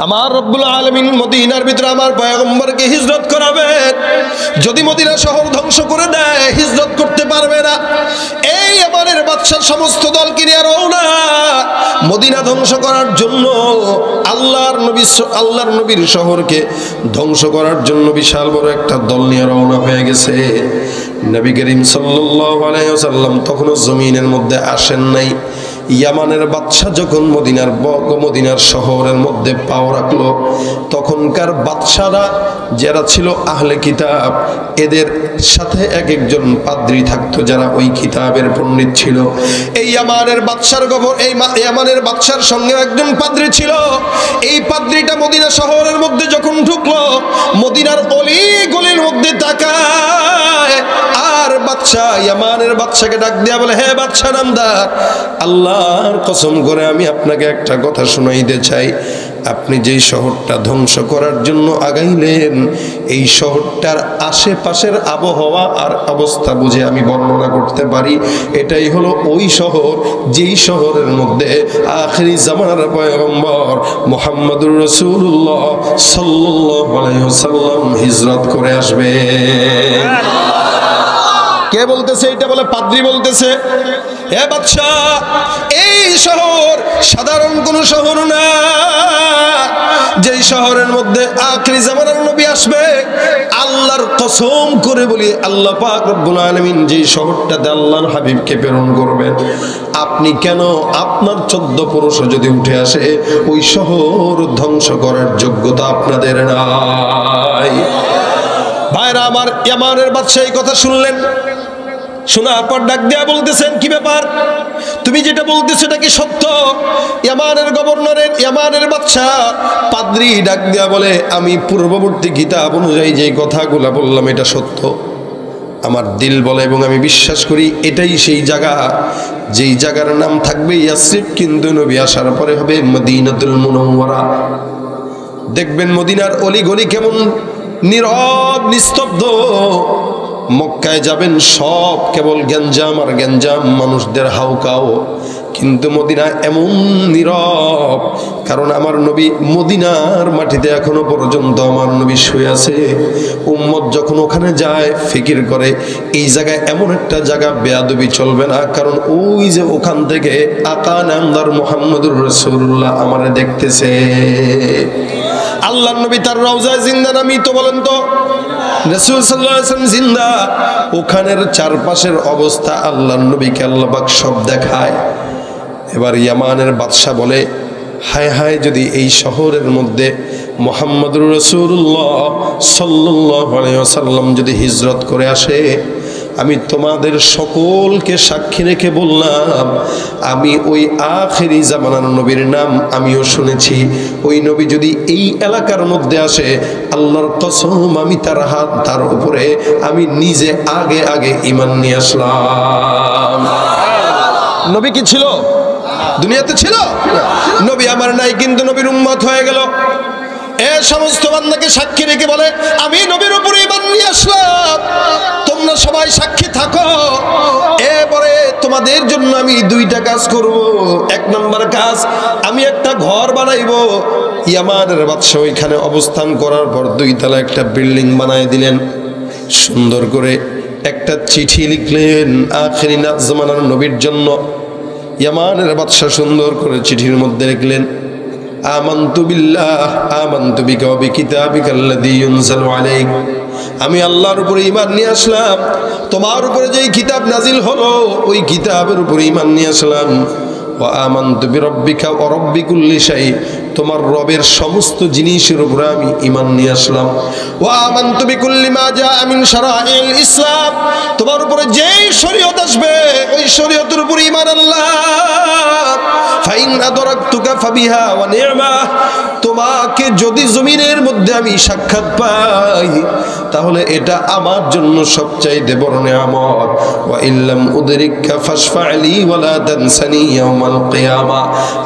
আমার রব্বুল আলামিন মদিনার ভিতরে আমার পয়গম্বরকে হিজরত করাবেন। যদি মদিনা শহর ধ্বংস করে দেয় হিজরত করতে পারবে না। এই ইয়ামানের বাদশার সমস্ত দলকে নিয়ে রওনা মদিনা ধ্বংস করার জন্য, আল্লাহর নবীর শহরকে ধ্বংস করার জন্য বিশাল বড় একটা দল নিয়ে রওনা হয়ে গেছে। নবী করিম সাল্লাল্লাহু আলাইহি ওয়াসাল্লাম তখনও জমিনের মধ্যে আসেন নাই। ইয়ামানের বাদশা যখন মদিনার শহরের মধ্যে পাও রাখলো, তখনকার বাদশারা যারা ছিল আহলে কিতাব, এদের সাথে এক একজন পাদ্রী থাকতো যারা ওই কিতাবের পণ্ডিত ছিল। এই ইয়ামানের বাদশার সঙ্গে একজন পাদ্রী ছিল। এই পাদ্রীটা মদিনা শহরের মধ্যে যখন ঢুকলো, মদিনার অলি গলির মধ্যে তাকায় আর ইয়ামানের বাদশাকে ডাক দিয়া বলে, হে বাদশা নামদার, আল্লাহর কসম করে আমি আপনাকে একটা কথা শোনাইতে চাই। আপনি যেই শহরটা ধ্বংস করার জন্য আগাইলেন, এই শহরটার আশেপাশের আবহাওয়া আর অবস্থা বুঝে আমি বর্ণনা করতে পারি। এটাই হলো ওই শহর যেই শহরের মধ্যে আখিরি জামানার পয়গম্বর মুহাম্মদুর রাসূলুল্লাহ সাল্লাল্লাহু আলাইহি ওয়াসাল্লাম হিজরত করে আসবে। কে বলতেছে এটা? বলে পাদ্রী বলতেছে, হে বাদশা, এই শহর সাধারণ কোন শহর না। যেই শহরের মধ্যে আখিরি জামানার নবী আসবে, আল্লাহর কসম করে বলি, আল্লাহ পাক রব্বুল আলামিন যেই শহরটাতে আল্লাহর হাবিবকে প্রেরণ করবেন, আপনি কেন আপনার 14 পুরুষ যদি উঠে আসে, ওই শহর ধ্বংস করার যোগ্যতা আপনাদের নাই। ভাইরা আমার, ইয়ামানের বাদশা এই কথা শুনলেন। শোনার পর ডাক দেয়া বলতেছেন, কি ব্যাপার? তুমি যেটা বলতেছো এটা কি সত্য? ইয়ামানের বাদশা পাদ্রী ডাক দেয়া বলে, আমি পূর্ববর্তী কিতাব অনুযায়ী যে কথাগুলো বললাম এটা সত্য। আমার দিল বলে এবং আমি বিশ্বাস করি এটাই সেই জায়গা যেই জায়গার নাম থাকবে ইয়াসরিব, কিন্তু নবী আসার পরে হবে মদিনাতুল মুনাওয়ারা। দেখবেন মদিনার অলিগলি কেমন নীরব নিস্তব্ধ। মক্কায় যাবেন সব কেবল গ্যাঞ্জাম আর গ্যাঞ্জাম, মানুষদের হাউকাও। কিন্তু মদিনা এমন নীরব, কারণ আমার নবী মদিনার মাটিতে এখনো পর্যন্ত আমার নবী শুয়ে আছে। উম্মত যখন ওখানে যায় ফিকির করে এই জায়গায় এমন একটা জায়গা বেয়াদবি চলবে না, কারণ ওই যে ওখান থেকে আকা নামদার মুহাম্মদুর রাসূলুল্লাহ আমারে দেখতেছে। আল্লাহর নবী তার রওজায় জিন্দা নামি তো বলেন তো, রাসূল সাল্লাল্লাহু আলাইহি ওয়াসাল্লাম জিন্দা। ওখানের চারপাশের অবস্থা আল্লাহর নবীকে আল্লাহ পাক সব দেখায়। এবার ইয়ামানের বাদশা বলে, হায় হায়, যদি এই শহরের মধ্যে মুহাম্মদুর রাসূলুল্লাহ সাল্লাল্লাহু আলাইহি ওয়াসাল্লাম যদি হিজরত করে আসে, আমি তোমাদের সকলকে সাক্ষী রেখে বললাম, আমি ওই আখেরি জামানার নবীর নাম আমিও শুনেছি। ওই নবী যদি এই এলাকার মধ্যে আসে, আল্লাহর কসম আমি তার উপরে আমি নিজে আগে আগে ঈমান নিয়ে আসলাম। নবী কি ছিল? দুনিয়াতে ছিল? নবী আমার নাই, কিন্তু নবীর উম্মত হয়ে গেল। এ সমস্ত বান্দাকে সাক্ষী রেখে বলে, আমি নবীর উপরে ঈমান নিয়ে আসলাম, তোমরা সবাই সাক্ষী থাকো। এরপরে তোমাদের জন্য আমি 2টা কাজ করব। 1 নম্বর কাজ, আমি একটা ঘর বানাইবো। ইয়ামানের বাদশা ওইখানে অবস্থান করার পর 2 তলা একটা বিল্ডিং বানায় দিলেন। সুন্দর করে একটা চিঠি লিখলেন আখিরি জামানার নবীর জন্য। ইয়ামানের বাদশা সুন্দর করে চিঠির মধ্যে লিখলেন, আমানতু বিল্লাহ আমানতু বিকা ওয়া বিকিতাবিকাল্লাযী ইউনজালু আলাইক। আমি আল্লাহর উপরে ঈমান নিয়ে আসলাম, তোমার উপরে যেই কিতাব নাজিল হলো ওই কিতাবের উপরে ঈমান নিয়ে আসলাম। ওয়া আমানতু বিরাব্বিকা ওয়া রাব্বি কুল্লি শাই, তোমার রবের সমস্ত জিনিসের উপরে আমি ঈমান নিয়ে আসলাম। ওয়া আমানতু বিকুল্লি মা জাআ মিন শারাইল ইসলাম, তোমার উপরে যেই শরীয়ত আসবে ওই শরীয়তের উপরে ঈমান আনলাম। ফাইন আদরাকতুকা ফাবিহা ওয়া নি'মা, তোমাকে যদি জমিনের মধ্যে আমি সাক্ষাৎ পাই তাহলে এটা আমার জন্য সবচাইতে বড় নিয়ামত। ওয়া ইল্লাম উদরিকা ফাশফা'লি ওয়ালা তানসানি ইয়াউমাল কিয়ামা।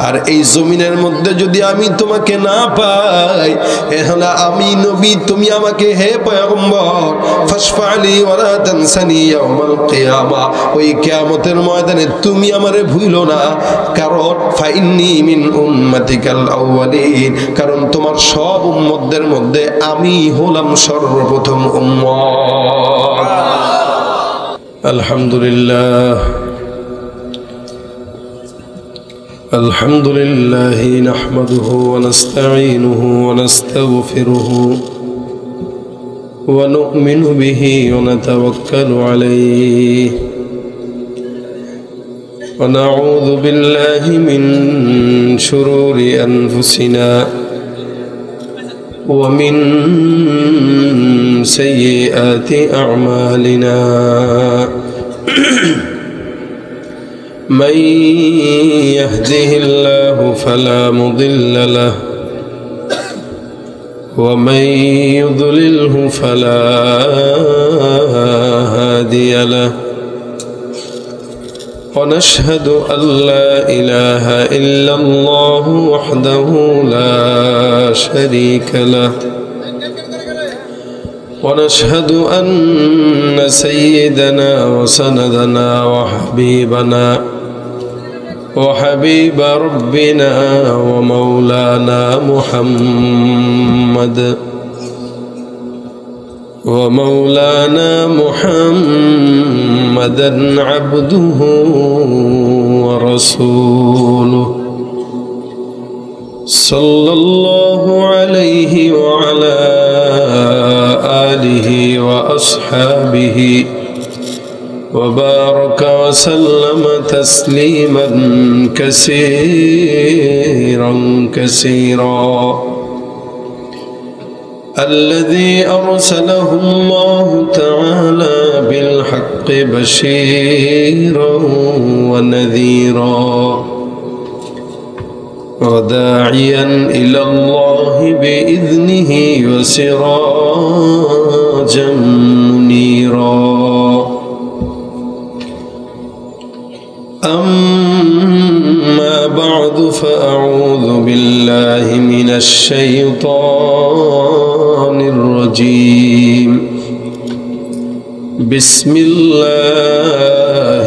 আর এই জমিনের মধ্যে যদি আমি তোমাকে না পাই, এহলা আমি নবী, তুমি আমাকে হে পয়গম্বর ফাশফা'লি ওয়ালা তানসানি ইয়াউমাল কিয়ামা, ওই কিয়ামতের ময়দানে তুমি আমারে ভুলো না। কারণ ফাইন্নী মিন উম্মাতিকাল আউয়ালিন, কারণ তোমার সব উম্মতদের মধ্যে আমি হলাম সর্বপ্রথম উম্মত। আলহামদুলিল্লাহ আলহামদুলিল্লাহ নাহমাদুহু ওয়া নাস্তাঈনুহু ওয়া নাস্তাগফিরুহু ওয়া নু'মিনু বিহি ওয়া নাতাওয়াক্কালু আলাইহি ওয়া নাউযু বিল্লাহি মিন শুরুরি আনফুসিনা ওয়া মিন সাইয়্যাতি আ'মালিনা। من يهده الله فلا مضل له ومن يضلله فلا هادي له ونشهد أن لا إله إلا الله وحده لا شريك له ونشهد أن سيدنا وسندنا وحبيب ربنا ومولانا محمدا عبده ورسوله صلى الله عليه وعلى آله وأصحابه وبارك وسلم تسليما كثيرا الذي أرسله الله تعالى بالحق بشيرا ونذيرا وداعيا إلى الله بإذنه وسراجا منيرا. أما بعد فأعوذ بالله من الشيطان الرجيم. بسم الله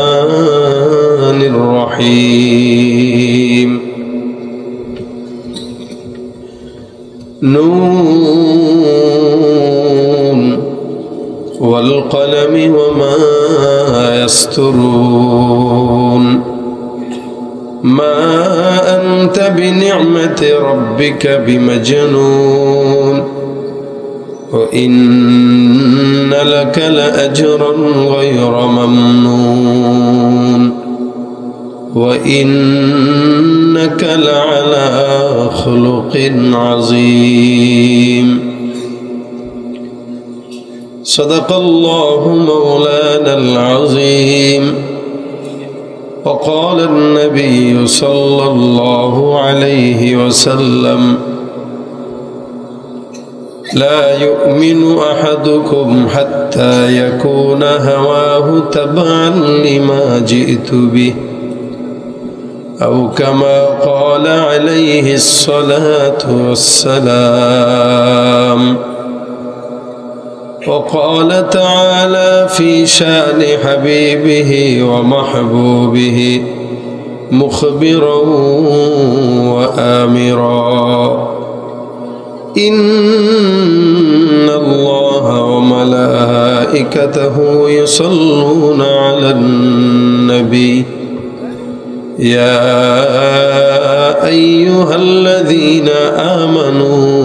الرحمن الرحيم. نون والقلم وما يسطرون. ما أنت بنعمة ربك بمجنون وإن لك لأجرا غير ممنون وإنك لعلى خلق عظيم. صدق الله مولانا العظيم. وقال النبي صلى الله عليه وسلم لا يؤمن أحدكم حتى يكون هواه تبعا لما جئت به أو كما قال عليه الصلاة والسلام. وقال تعالى في شأن حبيبه ومحبوبه مخبرا وآمرا إن الله وملائكته يصلون على النبي يا أيها الذين آمنوا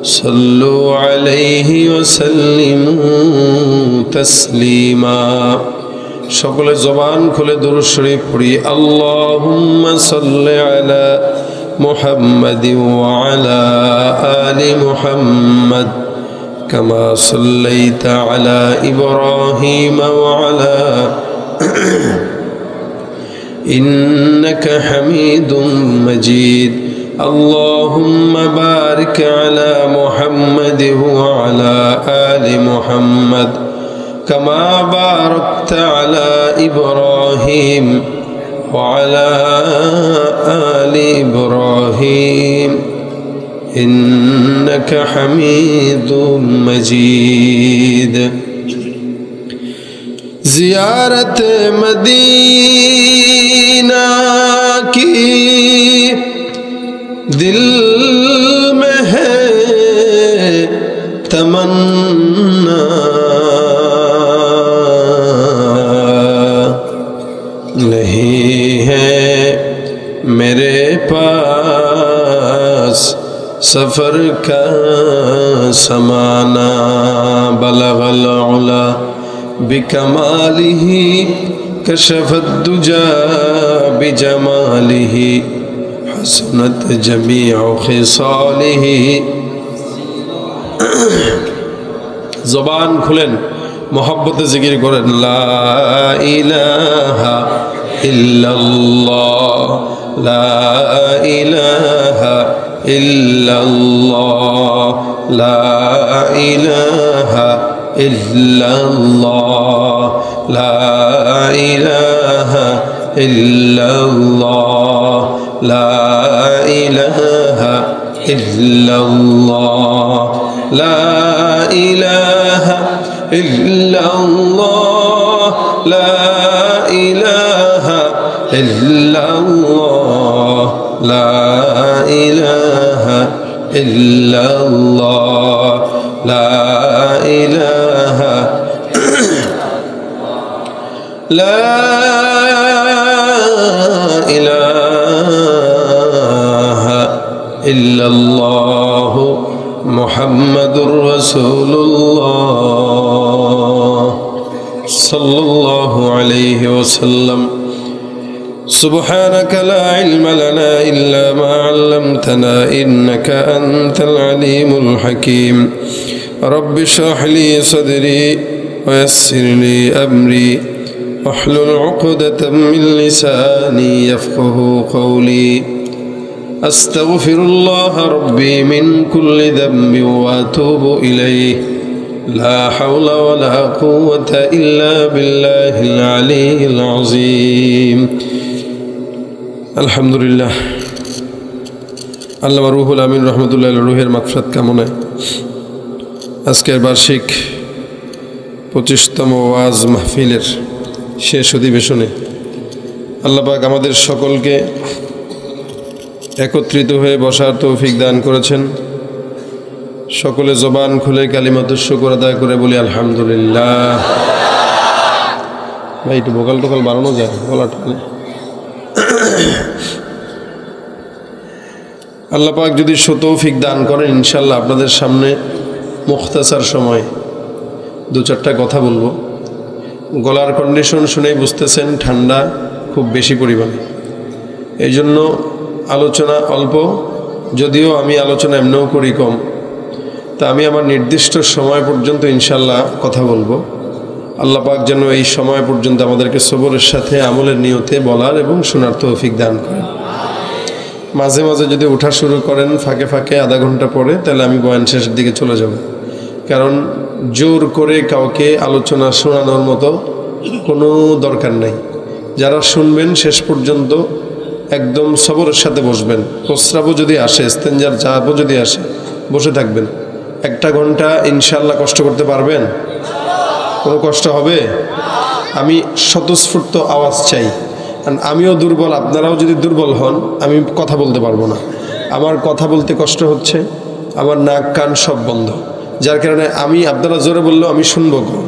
صلوا عليه وسلموا تسليما. সকলে জবান খুলে দুরূদ শরীফ পড়ি। আল্লাহুম্মা সাল্লি আলা মুহাম্মাদিন ওয়া আলা আলি মুহাম্মাদ কামা সাল্লাইতা আলা ইব্রাহিম ওয়া আলা ইন্নাকা হামিদুম মাজিদ। اللهم بارك على محمد وعلى آل محمد كما باركت على إبراهيم وعلى آل إبراهيم إنك حميد مجيد زیارت مدینہ کی دل میں ہے تمنا نہیں ہے میرے پاس سفر کا سمانا بلغ العلا بکمالہ کشف الدجا بجمالہ حسنت جمیع خصالہ زبان کھلیں محبت ذکر کریں لا الہ الا اللہ لا الہ الا اللہ لا الہ الا اللہ لا الہ الا اللہ لا الہ الا اللہ لا الہ الا اللہ لا الہ الا اللہ لا الہ الا اللہ لا الہ لا الہ الا اللہ محمد رسول اللہ صلی اللہ علیہ وسلم سبحانك لا علم لنا إلا ما علمتنا إنك أنت العليم الحكيم رب اشرح لي صدري ويسر لي أمري واحلل عقدة من لساني يفقه قولي أستغفر الله ربي من كل ذنب وأتوب إليه لا حول ولا قوة إلا بالله العلي العظيم আলহামদুলিল্লাহ আল্লামা রুহুল আমিন রহমতুল্লাহ রুহের মাগফিরাত কামনায় আজকের বার্ষিক 25তম ওয়াজ মাহফিলের শেষ অধিবেশনে আল্লাহ পাক আমাদের সকলকে একত্রিত হয়ে বসার তৌফিক দান করেছেন। সকলে জবান খুলে কালিমাতুশ শুকর আদায় করে বলি আলহামদুলিল্লাহ। ভাই একটু ভোকাল টোকাল বাড়ানো যায় গলাটা। আল্লাহ পাক যদি তৌফিক দান করেন ইনশাআল্লাহ আপনাদের সামনে মুখতাসার সময় দু চারটা কথা বলবো। গলার কন্ডিশন শুনেই বুঝতেছেন ঠান্ডা খুব বেশি পরিমাণে, এই জন্য আলোচনা অল্প, যদিও আমি আলোচনা এমনিও করি কম, তা আমি আমার নির্দিষ্ট সময় পর্যন্ত ইনশাআল্লাহ কথা বলবো। আল্লাহ পাক যেন এই সময় পর্যন্ত আমাদেরকে সবরের সাথে আমলের নিয়তে বলার এবং শোনার তৌফিক দান করেন। মাঝে মাঝে যদি ওঠা শুরু করেন ফাঁকে ফাঁকে আধা ঘন্টা পরে, তাহলে আমি বয়ান শেষের দিকে চলে যাব। কারণ জোর করে কাউকে আলোচনা শোনানোর মতো কোনো দরকার নাই। যারা শুনবেন শেষ পর্যন্ত একদম সবরের সাথে বসবেন। প্রস্রাবও যদি আসে, ইস্তেঞ্জার চাপও যদি আসে, বসে থাকবেন। একটা ঘন্টা ইনশাআল্লাহ কষ্ট করতে পারবেন? কোনো কষ্ট হবে? আমি স্বতঃস্ফূর্ত আওয়াজ চাই, কারণ আমিও দুর্বল, আপনারাও যদি দুর্বল হন আমি কথা বলতে পারবো না। আমার কথা বলতে কষ্ট হচ্ছে, আমার নাক কান সব বন্ধ, যার কারণে আমি আপনারা জোরে বললেও আমি শুনবো কম।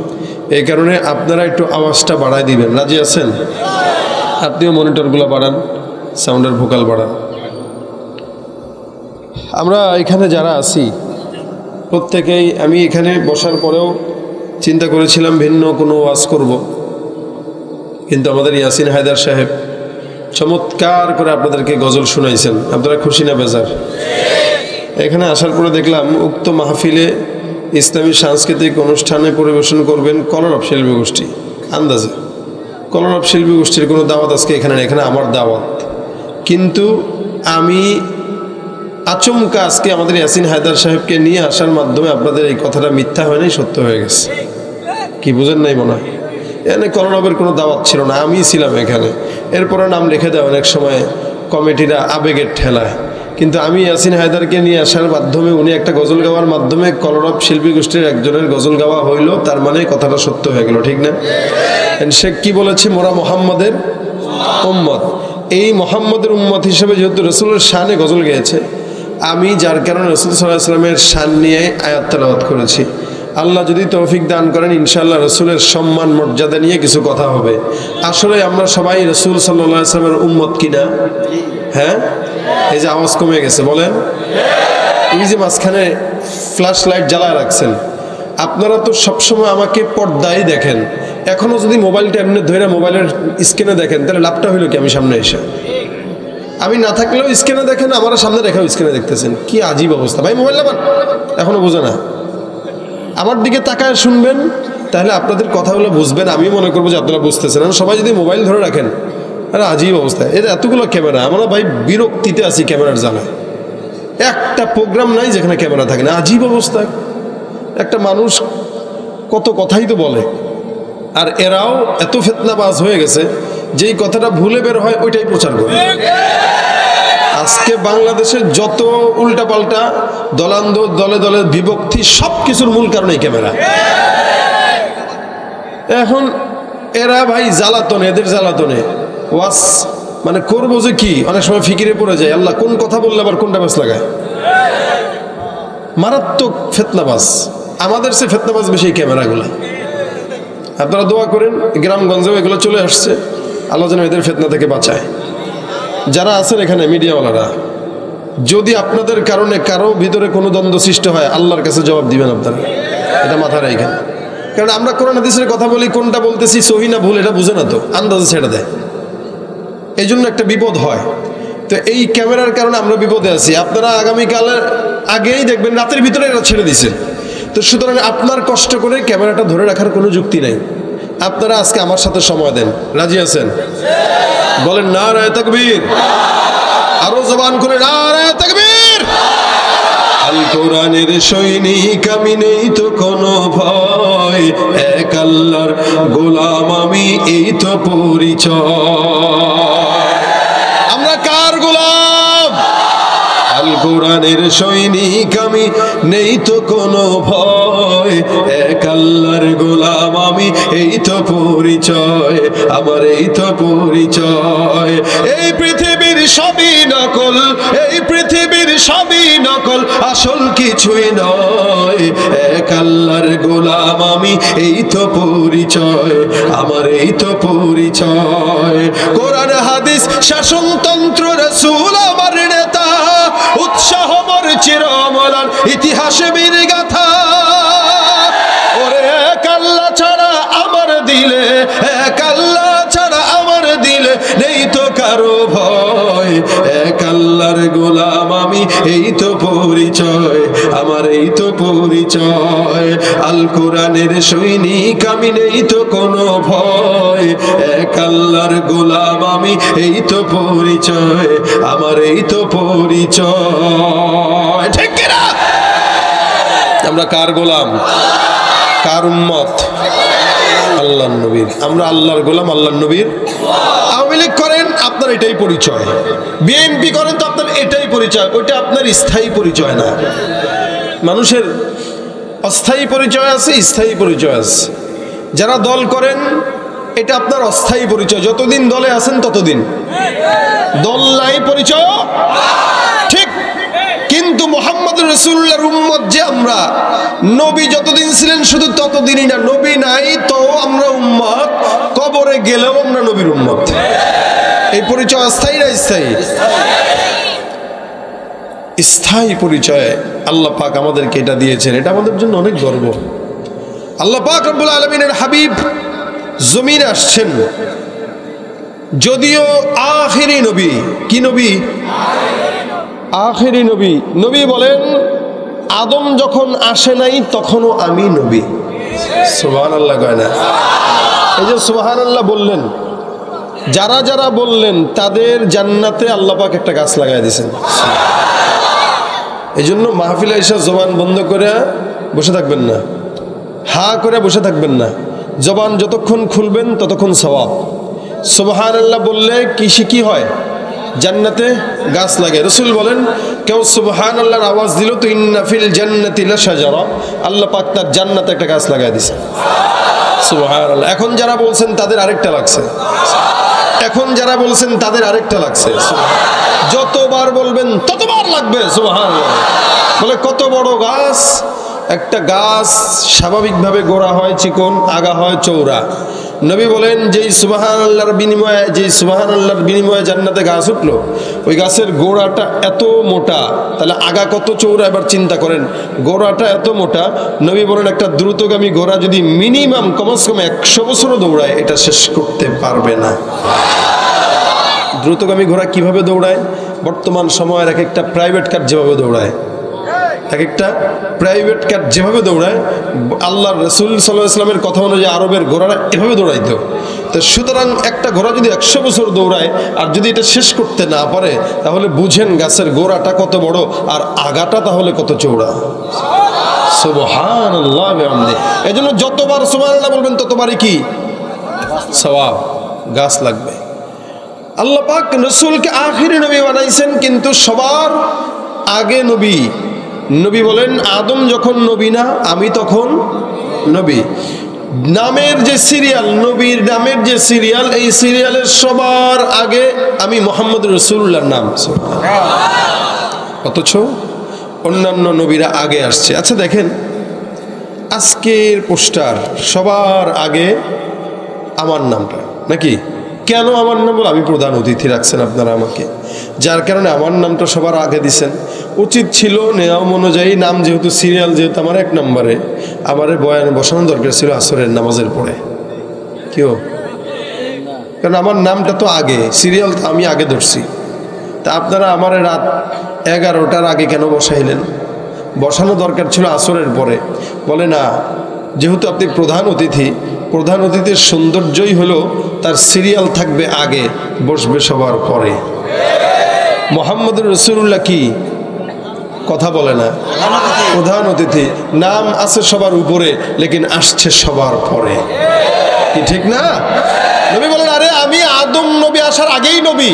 এই কারণে আপনারা একটু আওয়াজটা বাড়ায় দিবেন। রাজি আছেন? আপনিও মনিটরগুলো বাড়ান, সাউন্ডের ভোকাল বাড়ান। আমরা এখানে যারা আছি প্রত্যেকেই, আমি এখানে বসার পরেও চিন্তা করেছিলাম ভিন্ন কোনো ওয়াজ করব, কিন্তু আমাদের ইয়াসিন হায়দার সাহেব চমৎকার করে আপনাদেরকে গজল শুনাইছেন। আপনারা খুশি না বেজার? এখানে আসার পরে দেখলাম উক্ত মাহফিলে ইসলামী সাংস্কৃতিক অনুষ্ঠানে পরিবেশন করবেন কলরব শিল্পী গোষ্ঠী। আন্দাজে কলরব শিল্পী গোষ্ঠীর কোনো দাওয়াত আজকে এখানে নেই, এখানে আমার দাওয়াত। কিন্তু আমি আচমকা আজকে আমাদের ইয়াসিন হায়দার সাহেবকে নিয়ে আসার মাধ্যমে আপনাদের এই কথাটা মিথ্যা হয় নাই, সত্য হয়ে গেছে। কি বুঝেন নাই মনে হয়? এখানে করোনাবের কোনো দাওয়াত ছিল না, আমিই ছিলাম এখানে। এরপরে নাম লিখে দেয় অনেক সময় কমিটিরা আবেগের ঠেলায়, কিন্তু আমি ইয়াসিন হায়দারকে নিয়ে আসার মাধ্যমে উনি একটা গজল গাওয়ার মাধ্যমে কলরব শিল্পী গোষ্ঠীর একজনের গজল গাওয়া হইল, তার মানে কথাটা সত্য হয়ে গেল, ঠিক না? সে কি বলেছে? মোরা মোহাম্মদের উম্মত। এই মোহাম্মদের উম্মত হিসেবে যেহেতু রসুলের শানে গজল গেয়েছে, আমি যার কারণে রসুল সাল্লাল্লাহু আলাইহি ওয়াসাল্লামের শান নিয়ে আয়াত তেলাওয়াত করেছি। আল্লাহ যদি তৌফিক দান করেন ইনশাআল্লাহ রসুলের সম্মান মর্যাদা নিয়ে কিছু কথা হবে। আসলে আমরা সবাই রসুল সাল্লাল্লাহু আলাইহি ওয়াসাল্লামের উম্মত কিনা? হ্যাঁ, এই যে আওয়াজ কমে গেছে বলেন। এই যে মাঝখানে ফ্ল্যাশ লাইট জ্বালায় রাখছেন, আপনারা তো সবসময় আমাকে পর্দায় দেখেন, এখনো যদি মোবাইলটা এমনি ধরে মোবাইলের স্ক্রিনে দেখেন তাহলে লাভটা হইলো কি? আমি সামনে এসে, আমি না থাকলেও স্ক্রিনে দেখেন, আমার সামনে রেখেও স্ক্রিনে দেখতেছেন, কি আজীব অবস্থা ভাই। মোবাইল লাগান, এখনো বোঝে না। আমার দিকে তাকায় শুনবেন, তাহলে আপনাদের কথাগুলো বুঝবেন, আমি মনে করবো যে আপনারা বুঝতেছেন। সবাই যদি মোবাইল ধরে রাখেন, আরে আজীব অবস্থা। এর এতগুলো ক্যামেরা, আমরা ভাই বিরক্তিতে আছি ক্যামেরার জ্বালায়। একটা প্রোগ্রাম নাই যেখানে ক্যামেরা থাকে না, আজীব অবস্থা। একটা মানুষ কত কথাই তো বলে, আর এরাও এত ফিতনাবাজ হয়ে গেছে যেই কথাটা ভুলে বের হয় ওইটাই প্রচার করে। আজকে বাংলাদেশের যত উল্টাপাল্টা দলান্দ, দলে দলে বিভক্তি, সব কিছুর মূল কারণ এই ক্যামেরা। এখন এরা ভাই জ্বালাতনে, এদের জ্বালাতনে ওয়াস মানে করবো যে কি, অনেক সময় ফিকিরে পড়ে যায়, আল্লাহ কোন কথা বললে আবার কোনটা বাস লাগায়। মারাত্মক ফিতনাবাজ, আমাদের সে ফিতনাবাজ বেশি এই ক্যামেরাগুলো। আপনারা দোয়া করেন, গ্রামগঞ্জেও এগুলো চলে আসছে, আল্লাহ যেন এদের ফিতনা থেকে বাঁচায়। যারা আছেন এখানে মিডিয়াওয়ালারা, যদি আপনাদের কারণে কারো ভিতরে কোনো দ্বন্দ্ব সৃষ্টি হয়, আল্লাহর কাছে জবাব দিবেন আপনারা, এটা মাথায় রাখেন। কারণ আমরা কোরআন হাদিসের কথা বলি, কোনটা বলতেছি সহি না ভুল এটা বুঝে না তো, আন্দাজে ছেড়ে দেয়, এই জন্য একটা বিপদ হয়। তো এই ক্যামেরার কারণে আমরা বিপদে আছি। আপনারা আগামীকালের আগেই দেখবেন রাতের ভিতরে এটা ছেড়ে দিছে। তো সুতরাং আপনার কষ্ট করে ক্যামেরাটা ধরে রাখার কোনো যুক্তি নাই। আপনারা আজকে আমার সাথে সময় দেন, রাজি আছেন? বলেন নারায়ে তাকবীর, আরো জবান করে নারায়ে তাকবীর। আল কোরআনের সৈনিক আমি, নেই তো কোনো ভয়, এক আল্লাহর গোলাম আমি, এই তো পরিচয়। আমরা কার গোলাম? আল কোরআনের সৈনিক আমি, নেই তো কোনো ভয়, এক আল্লাহর গোলাম আমি, এই তো পরিচয় আমার, এই তো পরিচয়। এই পৃথিবীর সবই নকল, এই পৃথিবীর সবই নকল, আসল কিছুই নয়, এক আল্লাহর গোলাম আমি, এই তো পরিচয় আমার, এই তো পরিচয়। কোরআন হাদিস শাসনতন্ত্র রাসূল আমার নেতা, উৎসাহ মোর চিরমলান ইতিহাসে বীর গাথা। ওরে এক আল্লাহ ছাড়া আমার দিলে, এক আল্লাহ ছাড়া আমার দিলে নেই তো কারো ভয়, এক আল্লাহর গোলাম আমি, এই তো পরিচয় আমার, এই তো পরিচয়। আল কোরআনের সৈনিক আমি, নেই তো কোনো ভয়, এক আল্লাহর গোলাম আমি, এই তো পরিচয় আমার, এই তো পরিচয়। ঠিক কিনা? আমরা কার গোলাম? কার উম্মত? আল্লাহর নবীর। আমরা আল্লাহর গোলাম, আল্লাহর নবীর। আওয়ামী লীগ করেন আপনার এটাই পরিচয়, বিএনপি করেন তো আপনার এটাই পরিচয়, ওইটা আপনার স্থায়ী পরিচয় না। মানুষের অস্থায়ী পরিচয় আছে, স্থায়ী পরিচয় আছে। যারা দল করেন এটা আপনার অস্থায়ী পরিচয়, যতদিন দলে আছেন ততদিন। দল নাই পরিচয়, ঠিক। কিন্তু মুহাম্মদ রাসূলুল্লাহর উম্মত যে আমরা, নবী যতদিন ছিলেন শুধু ততদিনই না, নবী নাই তো আমরা উম্মত, কবরে গেলেও আমরা নবীর উম্মত। এই পরিচয় অস্থায়ী না স্থায়ী? স্থায়ী পরিচয় আল্লাহ পাক আমাদেরকে এটা দিয়েছেন, এটা আমাদের জন্য অনেক গর্ব। আল্লাহ পাক রব্বুল আলামিনের হাবিব জমিনে আসছেন, যদিও আখিরি নবী। কি নবী? আখিরি নবী। নবী বলেন আদম যখন আসে নাই তখনও আমি নবী। সুবহানাল্লাহ কয় না? এই যে সুবহানাল্লাহ বললেন, যারা যারা বললেন তাদের জান্নাতে আল্লাহ পাক একটা গাছ লাগাই দিয়েছেন। এই জন্য মাহফিলে এসে জবান বন্ধ করে বসে থাকবেন না, হা করে বসে থাকবেন না। জবান যতক্ষণ খুলবেন ততক্ষণ সওয়াব। সুবহানাল্লাহ বললে কি হয়? জান্নাতে গাছ লাগে। রাসূল বলেন, কেউ সুবহানাল্লাহর আওয়াজ দিল তো ইন্না ফিল জান্নাতি লাশাজারা, আল্লাহ পাক তার জান্নাতে একটা গাছ লাগায় দিয়েছে। সুবহানাল্লাহ। এখন যারা বলছেন তাদের আরেকটা লাগছে, এখন যারা বলছেন তাদের আরেকটা লাগছে। যতবার বলবেন ততবার লাগবে। সুবহানাল্লাহ। বলে কত বড় গাছ? একটা গাছ স্বাভাবিকভাবে গোড়া হয় চিকন, আগা হয় চৌড়া। নবী বলেন, যেই সুবহানাল্লাহর বিনিময়ে জান্নাতে গাছ উঠলো, ওই গাছের গোড়াটা এত মোটা, তাহলে আগা কত চৌড়া এবার চিন্তা করেন। গোড়াটা এত মোটা, নবী বলেন একটা দ্রুতগামী ঘোড়া যদি মিনিমাম কমসে কম 100 বছরও দৌড়ায়, এটা শেষ করতে পারবে না। দ্রুতগামী ঘোড়া কিভাবে দৌড়ায়? বর্তমান সময়ের এক একটা প্রাইভেট কার যেভাবে দৌড়ায়, এক একটা প্রাইভেট কার যেভাবে দৌড়ায়, আল্লাহর রাসূল সাল্লাল্লাহু আলাইহি ওয়াসাল্লামের কথা অনুযায়ী আরবের ঘোড়ারা এভাবে দৌড়াইতো। তো সুতরাং একটা ঘোড়া যদি 100 বছর দৌড়ায় আর যদি এটা শেষ করতে না পারে, তাহলে বুঝেন গাছের গোড়াটা কত বড় আর আগাটা তাহলে কত চৌড়া। সুবহানাল্লাহ বিহামদিহি। এজন্য যতবার সুবহানাল্লাহ বলবেন ততবারই কি সওয়াব, গাছ লাগবে। আল্লাহ পাক রাসূলকে আখিরি নবী বানাইছেন, কিন্তু সবার আগে নবী। নবী বলেন, আদম যখন নবী না, আমি তখন নবী। নামের যে সিরিয়াল, নবীর নামের যে সিরিয়াল, এই সিরিয়ালের সবার আগে আমি মুহাম্মদ রাসূলুল্লাহর নাম। অথচ অন্যান্য নবীরা আগে আসছে। আচ্ছা দেখেন, আজকের পোস্টার সবার আগে আমার নামটা, নাকি? কেন আমার নাম? আমি প্রধান অতিথি রাখছেন আপনারা আমাকে, যার কারণে আমার নামটা সবার আগে দিছেন। উচিত ছিল নিয়ম অনুযায়ী, নাম যেহেতু সিরিয়াল, যেহেতু আমার 1 নম্বরে, আমারে বয়ানে বসানো দরকার ছিল আসরের নামাজের পরে। কেউ, কারণ আমার নামটা তো আগে, সিরিয়াল তো আমি আগে ধরছি। তা আপনারা আমার রাত 11টার আগে কেন বসাইলেন? বসানো দরকার ছিল আসরের পরে। বলে না, যেহেতু আপনি প্রধান অতিথি, প্রধান অতিথির সৌন্দর্যই হলো তার সিরিয়াল থাকবে আগে, বসবে সবার পরে। মুহাম্মদুর রাসূলুল্লাহ কি কথা বলে না? প্রধান অতিথি, নাম আছে সবার উপরে, লেকিন আসছে সবার পরে। কি ঠিক না? নবী বলেন, আরে আমি আদম নবী আসার আগেই নবী,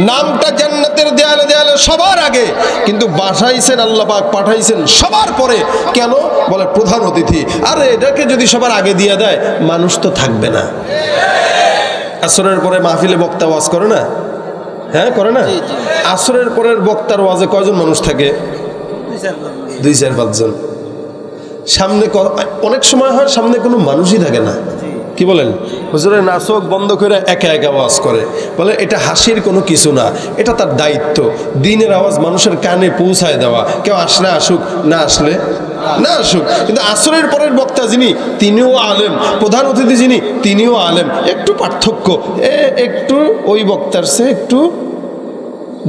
নামটা জান্নাতের দেয়ালে দেয়ালে সবার আগে, কিন্তু বাসাইছেন আল্লাহ পাক, পাঠাইছেন সবার পরে। কেন? বলে প্রধান অতিথি। আরে এটাকে যদি সবার আগে দিয়ে দেয়, মানুষ তো থাকবে না। আসরের পরে মাহফিলে বক্তা ওয়াজ করে না? হ্যাঁ, করে না? আসরের পরের বক্তার ওয়াজে কয়জন মানুষ থাকে? 2-4-5 জন। সামনে অনেক সময় হয় সামনে কোনো মানুষই থাকে না। কি বলেন? হুজুরের নাচক বন্ধ করে একা একা আওয়াজ করে। বলে এটা হাসির কোনো কিছু না, এটা তার দায়িত্ব। দিনের আওয়াজ মানুষের কানে পৌঁছায় দেওয়া। কেউ আসলে আসুক, না আসলে না আসুক। কিন্তু আসরের পরের বক্তা যিনি, তিনিও আলেম, প্রধান অতিথি যিনি, তিনিও আলেম। একটু পার্থক্য, একটু ওই বক্তার চেয়ে একটু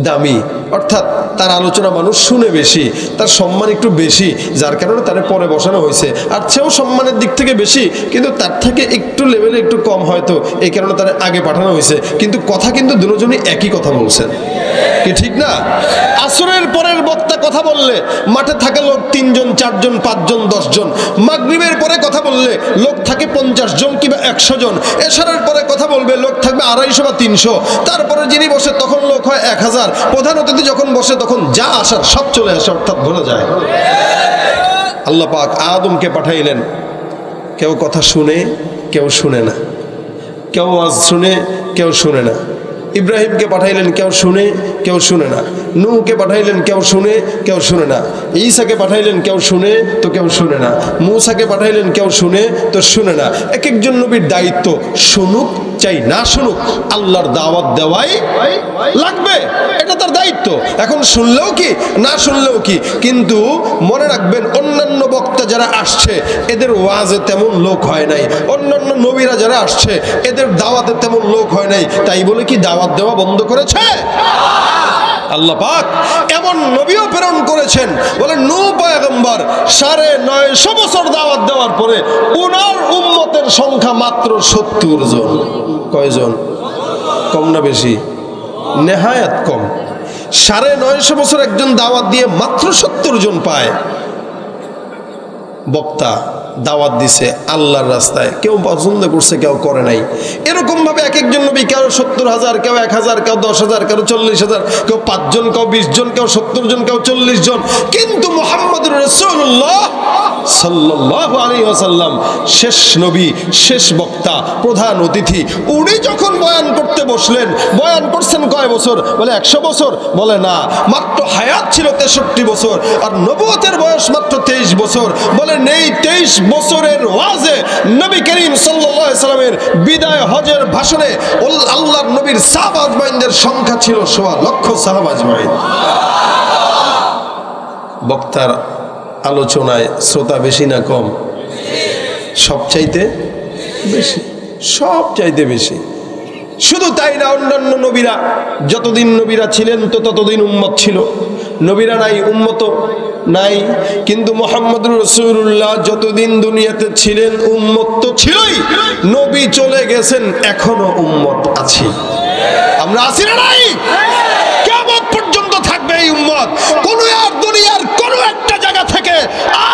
দামি, অর্থাৎ তার আলোচনা মানুষ শুনে বেশি, তার সম্মান একটু বেশি, যার কারণে তার পরে বসানো হয়েছে। আর সেও সম্মানের দিক থেকে বেশি, কিন্তু তার থেকে একটু লেভেলে একটু কম হয়তো, এই কারণে তার আগে পাঠানো হয়েছে। কিন্তু কথা কিন্তু দুজনই একই কথা বলছেন। কি ঠিক না? আসরের পরের বক্তা কথা বললে মাঠে থাকে লোক 3 জন 4 জন 5 জন 10 জন। মাগরিবের পরে কথা বললে লোক থাকে 50 জন কিংবা 100 জন। এশারের পরে কথা বলবে লোক থাকবে 250 বা 300। তারপরে যিনি বসে তখন লোক হয় 1000। প্রধান অতিথি যখন বসে তখন যা আসার সব চলে আসে, অর্থাৎ ভোলা যায়। আল্লাহ পাক আদমকে পাঠাইলেন, কেউ কথা শুনে কেউ শুনে না, কেউ ওয়াজ শুনে কেউ শুনে না। ইব্রাহিমকে পাঠাইলেন, কেউ শুনে কেউ শুনে না। নূহকে পাঠাইলেন, কেউ শুনে কেউ শুনে না। ঈসাকে পাঠাইলেন, কেউ শুনে তো কেউ শুনে না। মূসাকে পাঠাইলেন, কেউ শুনে তো শুনে না। এক একজন নবীর দায়িত্ব, শুনুক চাই না শুনুক, আল্লাহর দাওয়াত দেওয়াই লাগবে, এটা তার দায়িত্ব। এখন শুনলেও কি না শুনলেও কি, কিন্তু মনে রাখবেন অন্যান্য বক্তা যারা আসছে এদের ওয়াজে তেমন লোক হয় নাই, অন্যান্য নবীরা যারা আসছে এদের দাওয়াতে তেমন লোক হয় নাই। তাই বলে কি দাওয়াত দেওয়া বন্ধ করেছে? আল্লাহ পাক এমন নবীও প্রেরণ করেছেন, বলে নূহ পয়গম্বর 950 বছর দাওয়াত দেওয়ার পরে ওনার উম্মতের সংখ্যা মাত্র 70 জন। কয়জন? কম না বেশি? নেহায়াত কম। 950 বছর একজন দাওয়াত দিয়ে মাত্র 70 জন পায়। বক্তা দাওয়াত দিছে আল্লাহর রাস্তায়, কেউ পছন্দ করছে, কেউ করে নাই। এরকম ভাবে এক একজন নবী, কেউ 70,000, কেউ 1,000, কেউ 10,000, কেউ 40,000, কেউ 5 জন, কেউ 20 জন, কেউ 70 জন, কেউ 40 জন। কিন্তু মুহাম্মদুর রাসূলুল্লাহ সাল্লাল্লাহু আলাইহি ওয়াসাল্লাম শেষ নবী, শেষ বক্তা, প্রধান অতিথি। উনি যখন বয়ান করতে বসলেন, বয়ান করছেন কয় বছর? বলে 100 বছর। বলে না, মাত্র হায়াত ছিল 63 বছর, আর নবুয়তের বয়স মাত্র 23 বছর। বলে নেই 23 বছরের ওয়াজে নবী করিম সাল্লাল্লাহু আলাইহি সাল্লামের বিদায় হজের ভাষণে আল্লাহর নবীর সাহাবা আজমাইনদের সংখ্যা ছিল 1.25 লক্ষ সাহাবা আজমাইন। বক্তার আলোচনায় শ্রোতা বেশি না কম? সবচাইতে বেশি, সবচাইতে বেশি। শুধু তাই না, অন্যান্য নবীরা যতদিন নবীরা ছিলেন তো ততদিন উম্মত ছিল। নবীরা নাই, উম্মত নাই। কিন্তু মুহাম্মদুর রাসূলুল্লাহ যতদিন দুনিয়াতে ছিলেন উম্মত তো ছিলই, নবী চলে গেছেন, এখনো উম্মত আছি। আমরা আছি না নাই? কিয়ামত পর্যন্ত থাকবে এই উম্মত। কোন আর দুনিয়ার কোন একটা জায়গা থেকে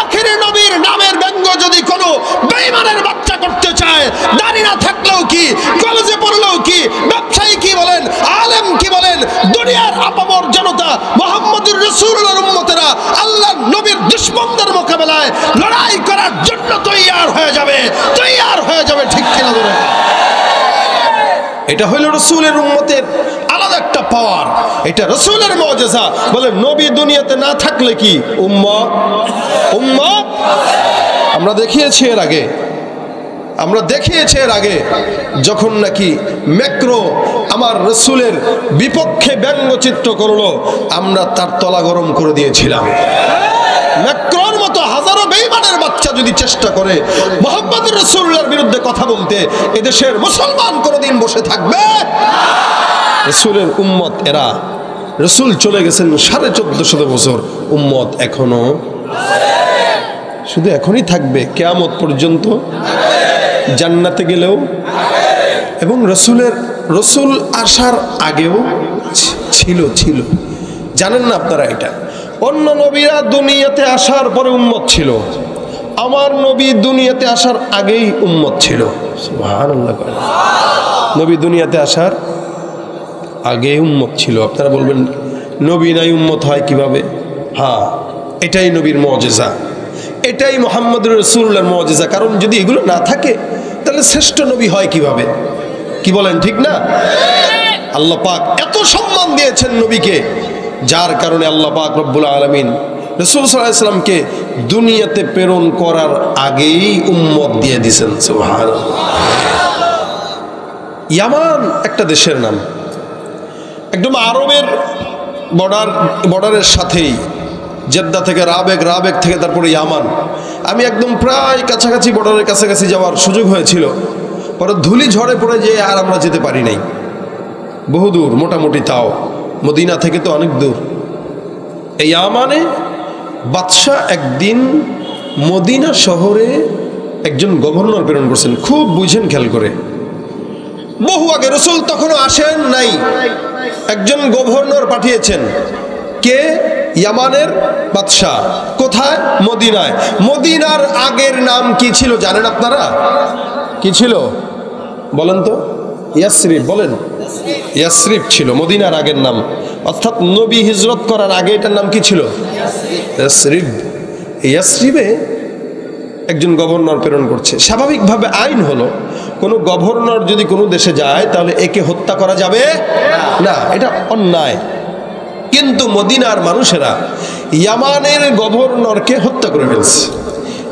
আখিরি নবীর নামের ব্যঙ্গ যদি কোনো বেঈমানের বাচ্চা করতে চায়, দাড়ি না থাকলেও কি, কলেজে পড়লেও কি, ব্যবসায়ী কি বলেন, আলেম কি বলেন, দুনিয়ার আপামর জনতা, মুহাম্মদুর রাসূলুল্লাহর উম্মতেরা আল্লাহর নবীর দুশমনদের মোকাবেলায় লড়াই করার জন্য তৈয়ার হয়ে যাবে, তৈয়ার হয়ে যাবে। ঠিক কিনা বলেন? এটা হইল রাসূলের উম্মতের আলাদা একটা পাওয়ার, এটা রাসূলের মুজিজা। বলে নবী দুনিয়াতে না থাকলে কি উম্মত? উম্মত আমরা দেখিয়েছি এর আগে যখন নাকি ম্যাক্রো আমার রাসূলের বিপক্ষে ব্যঙ্গচিত্র করলো, আমরা তার তলা গরম করে দিয়েছিলাম। ম্যাক্রোর মতো হাজারো বেঈমানের বাচ্চা যদি চেষ্টা করে মুহাম্মদুর রাসূলুল্লাহর বিরুদ্ধে কথা বলতে, এদেশের মুসলমান কোনোদিন বসে থাকবে? রাসূলের উম্মত এরা। রাসূল চলে গেছেন 1450 বছর, উম্মত এখনো শুধু এখনই থাকবে কিয়ামত পর্যন্ত, জান্নাতে গেলেও। এবং রাসূল আসার আগেও ছিল। জানেন না আপনারা এটা? অন্য নবীরা দুনিয়াতে আসার পরে উম্মত ছিল, আমার নবী দুনিয়াতে আসার আগেই উম্মত ছিল। সুবহানাল্লাহ। নবী দুনিয়াতে আসার আগে উম্মত ছিল। আপনারা বলবেন নবী নাই উম্মত হয় কিভাবে? হ্যাঁ, এটাই নবীর মুজিজা, এটাই মুহাম্মদুর রাসূলুল্লাহর মুজিজা। কারণ যদি এগুলো না থাকে তাহলে শ্রেষ্ঠ নবী হয় কিভাবে? কি বলেন, ঠিক না? আল্লাহ পাক এত সম্মান দিয়েছেন নবীকে, যার কারণে আল্লাহ পাক রব্বুল আলামিন রাসূল সাল্লাল্লাহু আলাইহি ওয়াসাল্লামকে দুনিয়াতে প্রেরণ করার আগেই উম্মত দিয়ে দিয়েছেন। সুবহানাল্লাহ। ইয়ামান একটা দেশের নাম, একদম আরবের বর্ডারের সাথেই, জেদ্দা থেকে রাবেগ থেকে তারপরে ইয়ামান। আমি একদম প্রায় কাছাকাছি, বর্ডারের কাছাকাছি যাওয়ার সুযোগ হয়েছিল, পরে ধুলি ঝড়ে পড়ে যেয়ে আর আমরা যেতে পারি নাই। বহুদূর মোটামুটি, তাও মদিনা থেকে তো অনেক দূর। এই ইয়ামানে বাদশাহ একদিন মদিনা শহরে একজন গভর্নর প্রেরণ করছেন। খুব বুঝেন, খেয়াল করে। বহু আগে, রাসূল তখনও আসেন নাই, একজন গভর্নর পাঠিয়েছেন। কে? ইয়ামানের বাদশাহ। কোথায়? মদিনায়। মদিনার আগের নাম কি ছিল জানেন আপনারা? কি ছিল বলেন তো? ইয়াসরিব। বলেন, ইয়াসরিব ছিল মদিনার আগের নাম। অর্থাৎ নবী হিজরত করার আগে এটার নাম কি ছিল? ইয়াসরিব। ইয়াসরিবে একজন গভর্নর প্রেরণ করছে। স্বাভাবিকভাবে আইন হলো, কোনো গভর্নর যদি কোনো দেশে যায় তাহলে একে হত্যা করা যাবে না, এটা অন্যায়। কিন্তু মদিনার মানুষেরা ইয়ামানের গভর্নরকে হত্যা করে ফেলছে।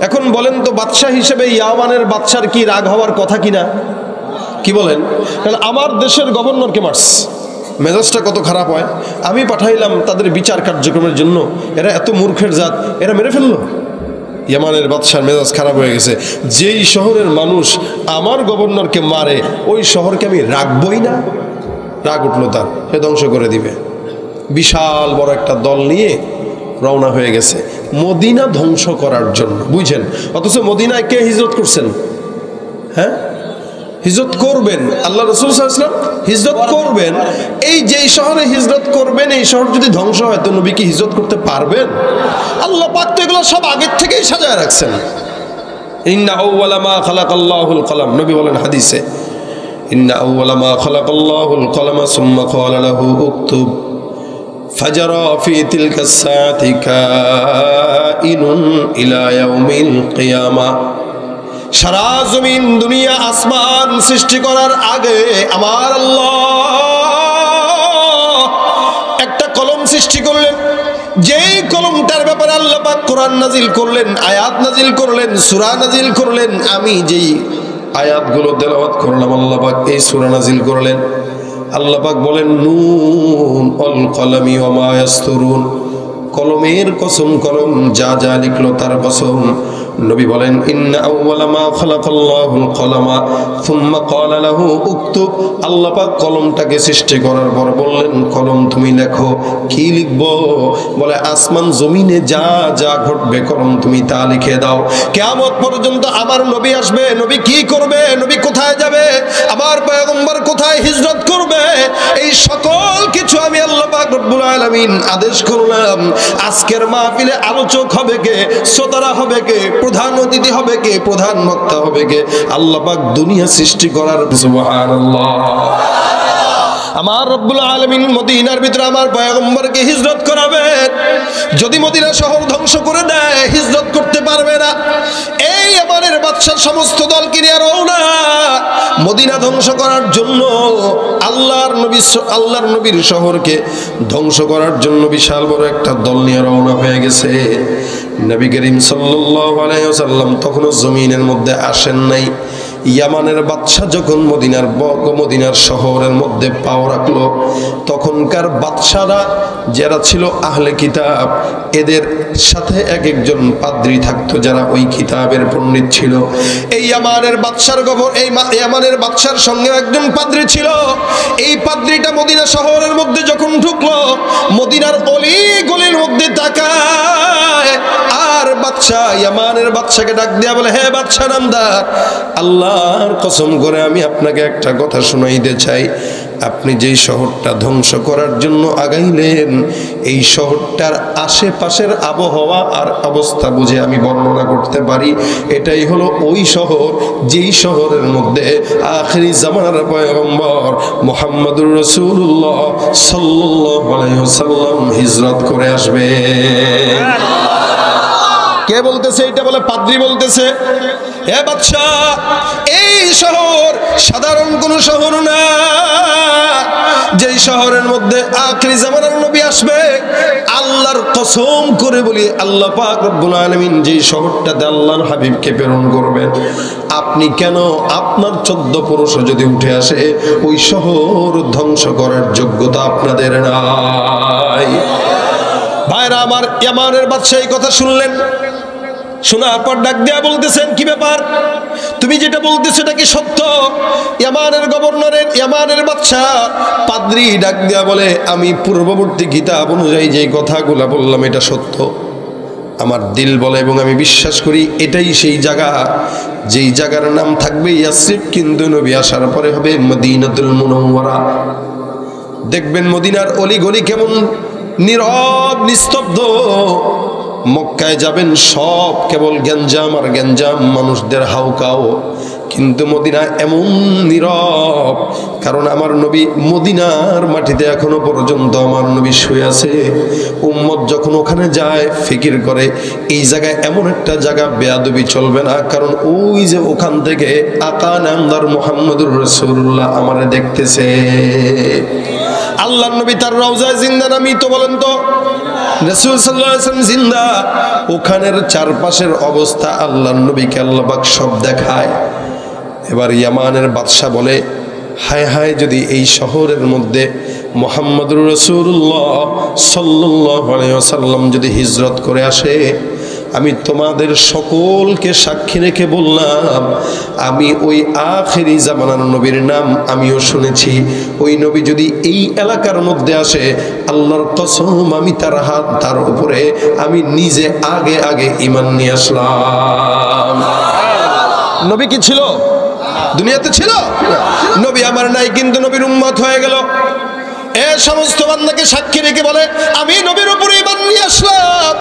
এখন বলেন তো, বাদশাহ হিসেবে ইয়ামানের বাদশার কি রাগ হওয়ার কথা কিনা? কি বলেন? তাহলে আমার দেশের গভর্নরকে মারছে, মেজাজটা কত খারাপ হয়। আমি পাঠাইলাম তাদের বিচার কার্যক্রমের জন্য, এরা এত মূর্খের জাত, এরা মেরে ফেললো। ইয়ামানের বাদশার মেজাজ খারাপ হয়ে গেছে। যেই শহরের মানুষ আমার গভর্নরকে মারে, ওই শহরকে আমি রাখবই না। রাগ উঠলো তার, সে ধ্বংস করে দিবে। বিশাল বড় একটা দল নিয়ে রওনা হয়ে গেছে মদিনা ধ্বংস করার জন্য। বুঝছেন? অথচ মদিনায় কে হিজরত করছেন? হ্যাঁ, হিজরত করবেন, আল্লাহ রাসূল সাল্লাল্লাহু আলাইহি ওয়াসাল্লাম হিজরত করবেন। এই যেই শহরে হিজরত করবেন, এই শহর যদি ধ্বংস হয় তো নবী কি হিজরত করতে পারবেন? আল্লাহ পাক তো এগুলো সব আগের থেকেই সাজায় রাখছেন। ইন্না আউওয়ালা মা খালাকাল্লাহুল কলম, নবী বলেন হাদিসে, ইন্না আউওয়ালা মা খালাকাল্লাহুল কলম সুম্মা ক্বালা লাহু উকতুব ফাজারা ফি তিলকাস সাআতি কাইনুন ইলা ইয়াউমিল কিয়ামা। সারা জমিন দুনিয়া আসমান সৃষ্টি করার আগে আমার আল্লাহ একটা কলম সৃষ্টি করলেন, যেই কলমটার ব্যাপারে আল্লাহ পাক কোরআন নাজিল করলেন, আয়াত নাজিল করলেন, সূরা নাজিল করলেন। আমি যেই আয়াতগুলো তেলাওয়াত করলাম আল্লাহ পাক এই সূরা নাজিল করলেন। আল্লাহ পাক বলেন নুন অল কলামি ওয়া মা ইয়াসতুরুন, কলমের কসম, কলম যা যা লিখলো তার কসম। নবী বলেন ইন্না আউওয়ালা মা খালাকাল্লাহুল কলামা সুম্মা ক্বালা লাহু উকতুব। আল্লাহ পাক কলমটাকে সৃষ্টি করার পর বললেন কলম তুমি লেখো। কি লিখবো? বলে আসমান জমিনে যা যা ঘটবে কলম তুমি তা লিখে দাও। কিয়ামত পর্যন্ত আমার নবী আসবে, নবী কি করবে, নবী কোথায় যাবে, আমার পয়গম্বর কোথায় হিজরত করবে, এই সকল কিছু আমি আল্লাহ পাক রব্বুল আলামিন আদেশ করলাম। আজকের মাহফিলে আলোচক হবে কে, শ্রোতারা হবে কে, প্রধান অতিথি হবে কে, প্রধান বক্তা হবে কে? আল্লাহ পাক দুনিয়া সৃষ্টি করার, সুবহানাল্লাহ। আমার রব্বুল আলামিন মদিনার ভিতরে আমার পয়গম্বরকে হিজরত করাবেন। যদি মদিনা শহর ধ্বংস করে দেয় হিজরত করতে পারবে না। এই আমাদের বাদশার সমস্ত দলকে নিয়ে রওনা মদিনা ধ্বংস করার জন্য, আল্লাহর নবীর শহরকে ধ্বংস করার জন্য বিশাল বড় একটা দল নিয়ে রওনা হয়ে গেছে। নবী করিম সাল্লাল্লাহু আলাইহি ওয়াসাল্লাম তখনও জমিনের মধ্যে আসেন নাই। ইয়ামানের বাদশা যখন মদিনার শহরের মধ্যে পাও রাখলো, তখনকার বাদশারা যারা ছিল আহলে কিতাব, এদের সাথে এক একজন পাদ্রী থাকতো যারা ওই কিতাবের পণ্ডিত ছিল। এই ইয়ামানের বাদশার সঙ্গে একজন পাদ্রী ছিল। এই পাদ্রীটা মদিনা শহরের মধ্যে যখন ঢুকলো, মদিনার অলি গলির মধ্যে তাকায় আর ইয়ামানের বাদশাকে ডাক দিয়া বলে, হে বাদশা নামদার, আল্লাহর কসম করে আমি আপনাকে একটা কথা শোনাইতে চাই। আপনি যেই শহরটা ধ্বংস করার জন্য আগাইলেন, এই শহরটার আশেপাশের আবহাওয়া আর অবস্থা বুঝে আমি বর্ণনা করতে পারি। এটাই হলো ওই শহর যেই শহরের মধ্যে আখিরি জামানার পয়গম্বর মুহাম্মদুর রাসূলুল্লাহ সাল্লাল্লাহু আলাইহি ওয়াসাল্লাম হিজরত করে আসবে। কে বলতেছে এটা? বলে পাদ্রী বলতেছে, হে বাদশা, এই শহর সাধারণ কোন শহর না। যেই শহরের মধ্যে আখিরি জামানার নবী আসবে, আল্লাহর কসম করে বলি আল্লাহ পাক রব্বুল আলামিন যেই শহরটাতে আল্লাহর হাবিবকে প্রেরণ করবেন, আপনি কেন আপনার 14 পুরুষ যদি উঠে আসে ওই শহর ধ্বংস করার যোগ্যতা আপনাদের নাই। ভাইরা আমার, ইয়ামানের বাদশা এই কথা শুনলেন। শোনার পর ডাক দেয়া বলতেছেন, কি ব্যাপার, তুমি যেটা বলতেছো এটা কি সত্য? ইয়ামানের বাদশা পাদ্রী ডাক দেয়া বলে, আমি পূর্ববর্তী কিতাব অনুযায়ী যে কথাগুলা বললাম এটা সত্য। আমার দিল বলে এবং আমি বিশ্বাস করি এটাই সেই জায়গা যেই জায়গার নাম থাকবে ইয়াসরিব, কিন্তু নবী আসার পরে হবে মদিনাতুল মুনাওয়ারা। দেখবেন মদিনার অলিগলি কেমন নীরব নিস্তব্ধ। মক্কায় যাবেন সব কেবল গ্যাঞ্জাম আর গ্যাঞ্জাম, মানুষদের হাউকাও। কিন্তু মদিনা এমন নীরব, কারণ আমার নবী মদিনার মাটিতে এখনো পর্যন্ত আমার নবী শুয়ে আছে। উম্মত যখন ওখানে যায় ফিকির করে এই জায়গায় এমন একটা জায়গা বেয়াদবি চলবে না, কারণ ওই যে ওখান থেকে আতা নামদার মুহাম্মদুর রাসূলুল্লাহ আমারে দেখতেছে। আল্লাহর নবী তার রওজায় জিন্দা নামি তো বলেন তো, রাসূল সাল্লাল্লাহু আলাইহি ওয়াসাল্লাম জিন্দা। ওখানের চারপাশের অবস্থা আল্লাহর নবীকে আল্লাহ পাক সব দেখায়। এবার ইয়ামানের বাদশা বলে, হায় হায়, যদি এই শহরের মধ্যে মুহাম্মদুর রাসূলুল্লাহ সাল্লাল্লাহু আলাইহি ওয়াসাল্লাম যদি হিজরত করে আসে, আমি তোমাদের সকলকে সাক্ষী রেখে বললাম, আমি ওই আখেরি জামানার নবীর নাম আমিও শুনেছি। ওই নবী যদি এই এলাকার মধ্যে আসে, আল্লাহর কসম আমি তার উপরে আমি নিজে আগে ঈমান নিয়ে আসলাম। নবী কি ছিল? দুনিয়াতে ছিল নবী আমার নাই, কিন্তু নবীর উম্মত হয়ে গেল। এ সমস্ত বান্দাকে সাক্ষী রেখে বলে, আমি নবীর উপরে ঈমান নিয়ে আসলাম,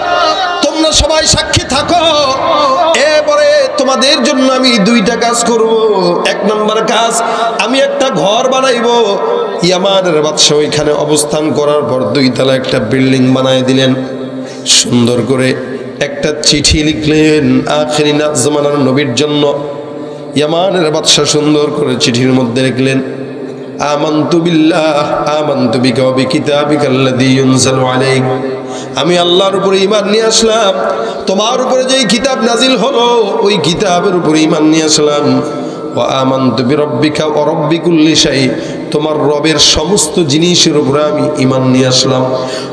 তোমরা সবাই সাক্ষী থাকো। এরপরে তোমাদের জন্য আমি দুইটা কাজ করব। এক নম্বর কাজ, আমি একটা ঘর বানাইবো। ইয়ামানের বাদশা ওইখানে অবস্থান করার পর 2 তলা একটা বিল্ডিং বানায় দিলেন। সুন্দর করে একটা চিঠি লিখলেন আখিরি জামানার নবীর জন্য। ইয়ামানের বাদশা সুন্দর করে চিঠির মধ্যে লিখলেন, আমানতু বিল্লাহ আমানতু বিকা ওয়া বিকিতাবিকা আল্লাযী ইউনজালু আলাইক। আমি আল্লাহর উপরে ঈমান নিয়ে আসলাম, তোমার উপরে যেই কিতাব নাজিল হলো ওই কিতাবের উপরে ঈমান নিয়ে আসলাম। ওয়া আমানতু বিরাব্বিকা ওয়া রাব্বি কুল্লি শাই, তোমার রবের সমস্ত জিনিসের উপরে আমি ঈমান নিয়ে আসলাম।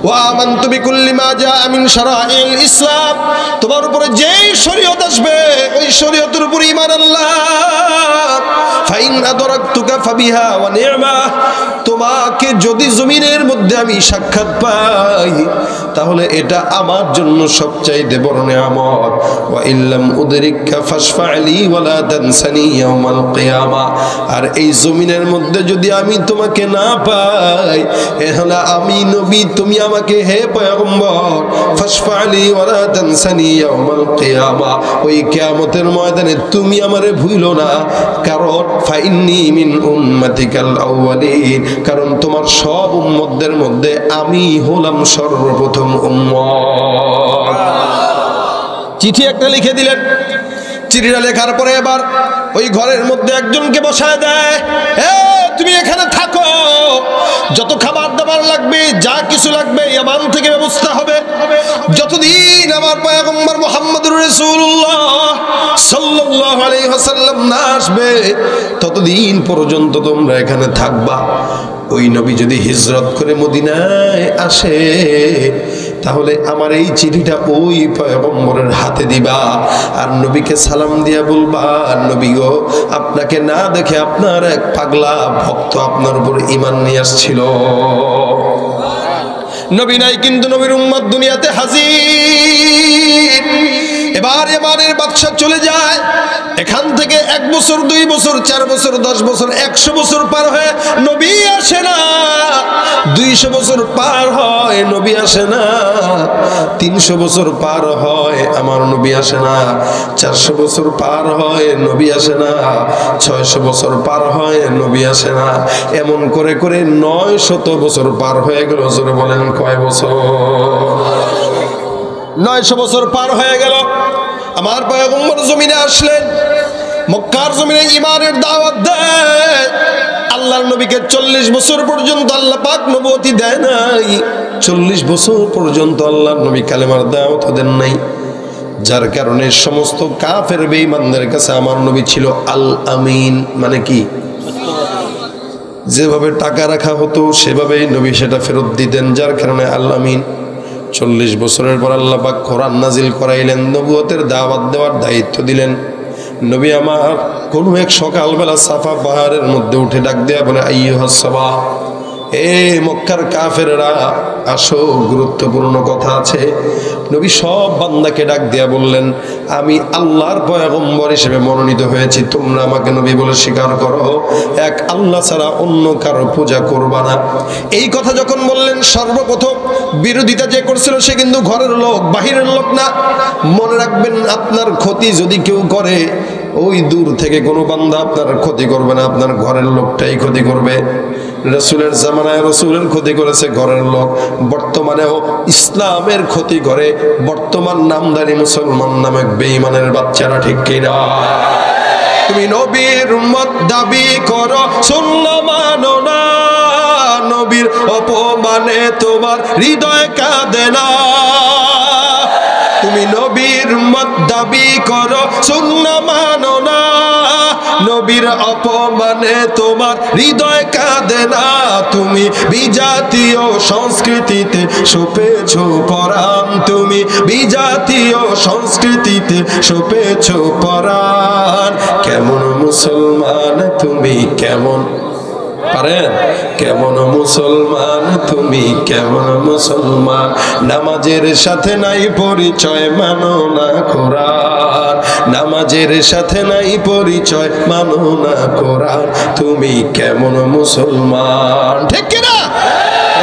ওয়া আমানতু বিকুল্লি মা জাআ মিন শারাইল ইসলাম, তোমার উপরে যেই শরীয়ত আসবে ওই শরীয়তের উপরে ঈমান আনলাম। ফাইন আদরাকতুকা ফাবিহা ওয়া নি'মা, তোমাকে যদি জমিনের মধ্যে আমি সাক্ষাৎ পাই তাহলে এটা আমার জন্য সবচাইতে বড় নিয়ামত। ওয়া ইল্লাম উদরিকা ফাশফা'লি ওয়া লা তানসানি ইয়াউমাল কিয়ামা, আর এই জমিনের মধ্যে যদি আমি তোমাকে না পাই তাহলে আমি নবী, তুমি আমাকে হে পয়গম্বর ফাশফা'লি ওয়া লা তানসানি ইয়াউমাল কিয়ামা, ওই কিয়ামতের ময়দানে তুমি আমারে ভুলো না। কারণ ফাইন্নী মিন উম্মাতিকাল আউয়ালিন, কারণ তোমার সব উম্মতদের মধ্যে আমি হলাম সর্বপ্রথম উম্মত। চিঠি একটা লিখে দিলেন। চিঠিটা লেখার পরে এবার ওই ঘরের মধ্যে একজনকে বসায় দেয়, তুমি এখানে থাকো, যত খাবার দাবার লাগবে যা কিছু লাগবে ইয়ামান থেকে ব্যবস্থা হবে। যতদিন আমার পয়গম্বর মুহাম্মদুর রাসূলুল্লাহ সাল্লাল্লাহু আলাইহি ওয়াসাল্লাম না আসবে ততদিন পর্যন্ত তোমরা এখানে থাকবা। ওই নবী যদি হিজরত করে মদিনায় আসে তাহলে আমার এই চিঠিটা ওই পয়গম্বরের হাতে দিবা, আর নবীকে সালাম দিয়া বলবা, নবী গো, আপনাকে না দেখে আপনার এক পাগলা ভক্ত আপনার উপর ঈমান নিয়ে আসছিল। নবী নাই, কিন্তু নবীর উম্মত দুনিয়াতে হাজির। এবার ইয়ামানের বাদশা চলে যায়। এখান থেকে 1 বছর 2 বছর 4 বছর 10 বছর 100 বছর পার হয়ে নবী আসে না। 200 বছর পার হয় নবী আসে না। 300 বছর পার হয় আমার নবী আসে না। 400 বছর পার হয় নবী আসে না। 600 বছর পার হয় নবী আসে না। এমন করে করে 900 বছর পার হয়ে গেল। জোরে বলেন কয় বছর? 900 বছর পার হয়ে গেল। আমার পয়গম্বর জমিনে আসলেন, মক্কার জমিনে ঈমানের দাওয়াত দেয়। আল্লাহর নবীকে 40 বছর পর্যন্ত আল্লাহ পাক নবুয়তি দেয় নাই। 40 বছর পর্যন্ত আল্লাহর নবী কালেমার দাওয়াত দেন নাই, যার কারণে সমস্ত কাফের বেঈমানদের কাছে আমার নবী ছিল আল আমিন। মানে কি? যেভাবে টাকা রাখা হতো সেভাবেই নবী সেটা ফেরত দিতেন, যার কারণে আল আমিন। 40 বছরের পর আল্লাহ পাক কোরআন নাজিল করাইলেন, নবুয়তের দাওয়াত দেওয়ার দায়িত্ব দিলেন। নবী আমার কোনো এক সকালবেলা সাফা পাহাড়ের মধ্যে উঠে ডাক দেয়া বলে, আইয়ুহাস সাবাহ, এ মক্কার কাফেররা আসো, গুরুত্বপূর্ণ কথা আছে। নবী সব বান্দাকে ডাক দিয়া বললেন, আমি আল্লাহর পয়গম্বর হিসেবে মনোনীত হয়েছি, তোমরা আমাকে নবী বলে স্বীকার করো, এক আল্লাহ ছাড়া অন্য কারো পূজা করবা না। এই কথা যখন বললেন, সর্বপ্রথম বিরোধিতা যে করছিল সে কিন্তু ঘরের লোক, বাহিরের লোক না। মনে রাখবেন, আপনার ক্ষতি যদি কেউ করে, ওই দূর থেকে কোনো বান্দা আপনার ক্ষতি করবে না, আপনার ঘরের লোকটাই ক্ষতি করবে। রাসূলের জামানায় রাসূলের ক্ষতি করেছে ঘরের লোক, বর্তমানেও ইসলামের ক্ষতি করে বর্তমান নামধারী মুসলমান নামক বেঈমানের বাচ্চারা, ঠিক কিনা? তুমি নবীর উম্মত দাবি করো, সুন্নাহ মানো না, নবীর অপমানে তোমার হৃদয় কাঁদে না। তুমি নবীর উম্মত দাবি করো, সুন্নাহ মানো না, নবীর অপমানে তোমার হৃদয় কাঁদে না। তুমি বিজাতীয় সংস্কৃতিতে সপেছো পরাণ, তুমি বিজাতীয় সংস্কৃতিতে সপেছো পরাণ। কেমন মুসলমান তুমি, কেমন পারেন? কেমন মুসলমান তুমি, কেমন মুসলমান, নামাজের সাথে নাই পরিচয়, মানো না কোরআন। নামাজের সাথে নাই পরিচয়, মানো না কোরআন, তুমি কেমন মুসলমান? ঠিক কিনা?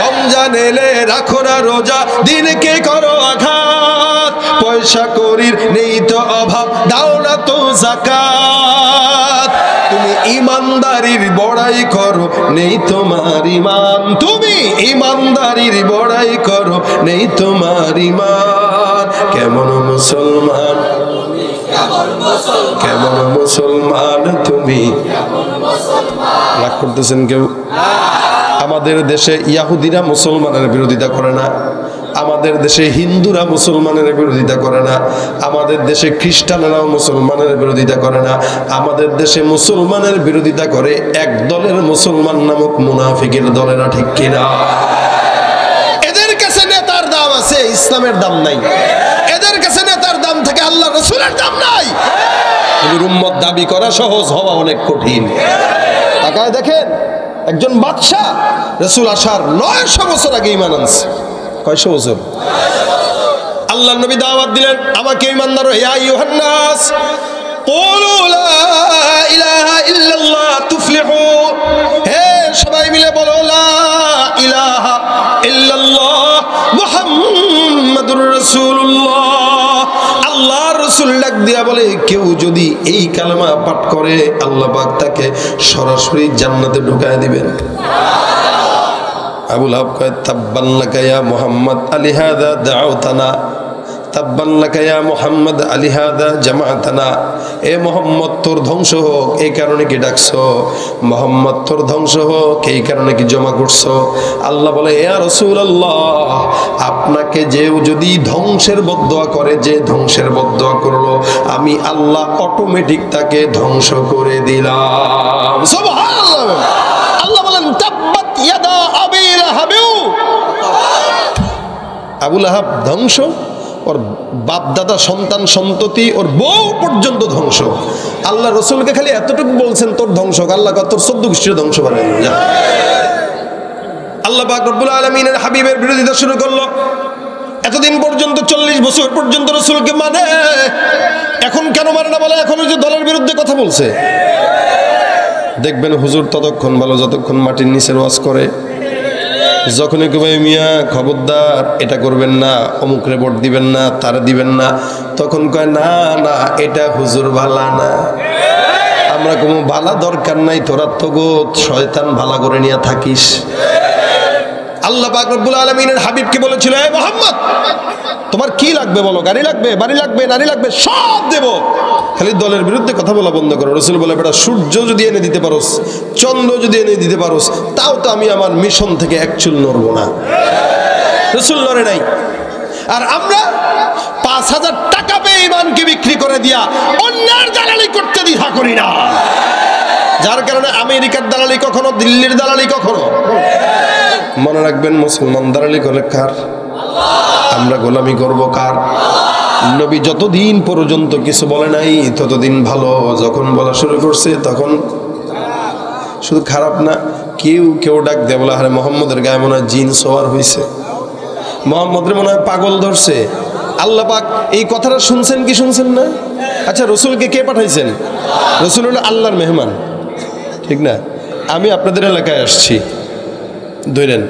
রমজান এলে রাখো না রোজা, দিনকে করো আঘাত, পয়সা করির নেই তো অভাব, দাও না তো যাকাত। তুমি ইমানদারির বড়াই করো, নেই তোমার ইমান, তুমি ইমানদারির বড়াই করো, নেই তোমার ইমান। কেমন মুসলমান, কেমন মুসলমান তুমি? রাগ করতেছেন কেউ? আমাদের দেশে ইয়াহুদিরা মুসলমানের বিরোধিতা করে না, আমাদের দেশে হিন্দুরা মুসলমানের বিরোধিতা করে না, আমাদের দেশে খ্রিস্টানরাও মুসলমানের বিরোধিতা করে না, আমাদের দেশে মুসলমানের বিরোধিতা করে এক দলের মুসলমান নামক মুনাফিকের দলেরা। ঠিক কিনা? এদের কাছে নেতার দাম আছে, ইসলামের দাম নাই। এদের কাছে নেতার দাম থেকে আল্লাহ রাসূলের দাম নাই। উম্মত দাবি করা সহজ, হওয়া অনেক কঠিন। তাকায় দেখেন, একজন বাদশা রাসূল আসার 900 বছর আগে ঈমান আনছে। কয়শো বছর? আল্লাহর নবী দাওয়াত দিলেন, আমাকে ঈমানদার হে আইয়ুহান নাস কুলু লা ইলাহা ইল্লাল্লাহ তুফলিহু, হে সবাই মিলে বলো লা ইলাহা ইল্লাল্লাহ মুহাম্মাদুর রাসূলুল্লাহ। আল্লাহর রাসূল ডাক দিয়া বলে, কেউ যদি এই কালেমা পাঠ করে আল্লাহ পাক তাকে সরাসরি জান্নাতে ঢুকায় দিবেন। আবু লাহাব কয়, তাব্বান লাকা ইয়া মুহাম্মদ আলিহাদা দাউতানা, তাব্বান লাকা ইয়া মুহাম্মদ আলিহাদা জামাআতানা। এ মুহাম্মদ তোর ধ্বংস হোক, এই কারণে কি ডাকছো? মুহাম্মদ তোর ধ্বংস হোক, এই কারণে কি জমা করছো? আল্লাহ বলে, ইয়া রাসূলুল্লাহ, আপনাকে যে যদি ধ্বংসের বদদোয়া করে, যে ধ্বংসের বদদোয়া করলো, আমি আল্লাহ অটোমেটিক তাকে ধ্বংস করে দিলাম। সুবহানাল্লাহ। আল্লাহ বলেন, তাব্বাত ইয়াদা আবি লাহাব, আবু লাহাব ধ্বংস, ওর বাপ দাদা সন্তান সন্ততি ওর বউ পর্যন্ত ধ্বংস। আল্লাহ রসুলকে খালি এতটুকু বলছেন তোর ধ্বংস, আল্লাহ তোর 14 গোষ্ঠীর ধ্বংস বানাই। আল্লাহ পাক রব্বুল আলামিনের হাবিবের বিরোধিতা শুরু করলো। এতদিন পর্যন্ত 40 বছর পর্যন্ত রসুলকে মানে, এখন কেন মানে না বলে? এখন ওই যে দলের বিরুদ্ধে কথা বলছে। দেখবেন হুজুর ততক্ষণ ভালো যতক্ষণ মাটির নিচের ওয়াজ করে। যখনই কবে মিয়া খবরদার এটা করবেন না, অমুকরে ভোট দিবেন না, তারা দিবেন না, তখন কয় না না এটা হুজুর ভালা না। আমরা কোনো ভালা দরকার নাই, তোরা তো গো শয়তান ভালা করে নিয়ে থাকিস। আল্লাহ পাক রব্বুল আলামিনের হাবিবকে বলেছিল, হে মুহাম্মদ তোমার কি লাগবে বলো? গাড়ি লাগবে, বাড়ি লাগবে, নারী লাগবে, সব দেব, খালি দলের বিরুদ্ধে কথা বলা বন্ধ করো। রসুল বলে, বেটা সূর্য যদি এনে দিতে পারোস, চন্দ্র যদি এনে দিতে পারোস, তাও তো আমি আমার মিশন থেকে এক চুল নড়বো না। রসুল নড়ে নাই। আর আমরা 5000 টাকা পেয়ে ইমানকে বিক্রি করে দিয়া অন্যের দালালি করতে দ্বিধা করি না। যার কারণে আমেরিকার দালালি কখনো, দিল্লির দালালি কখনো। মনে রাখবেন, মুসলমান দালালি করে কার? আমরা গোলামি করব কার? নবী যতদিন পর্যন্ত কিছু বলে নাই ততদিন ভালো, যখন বলা শুরু করছে তখন শুধু খারাপ না। কেউ কেউ ডাক দেয় বলে, আরে মোহাম্মদের গায়ে মনে হয় জিন সওয়ার হয়েছে, মোহাম্মদের মনে হয় পাগল ধরছে। আল্লাহ পাক এই কথাটা শুনছেন কি শুনছেন না? আচ্ছা, রসুলকে কে পাঠাইছেন? রসুল হলো আল্লাহর মেহমান, ঠিক না? আমি আপনাদের এলাকায় আসছি ধরেন,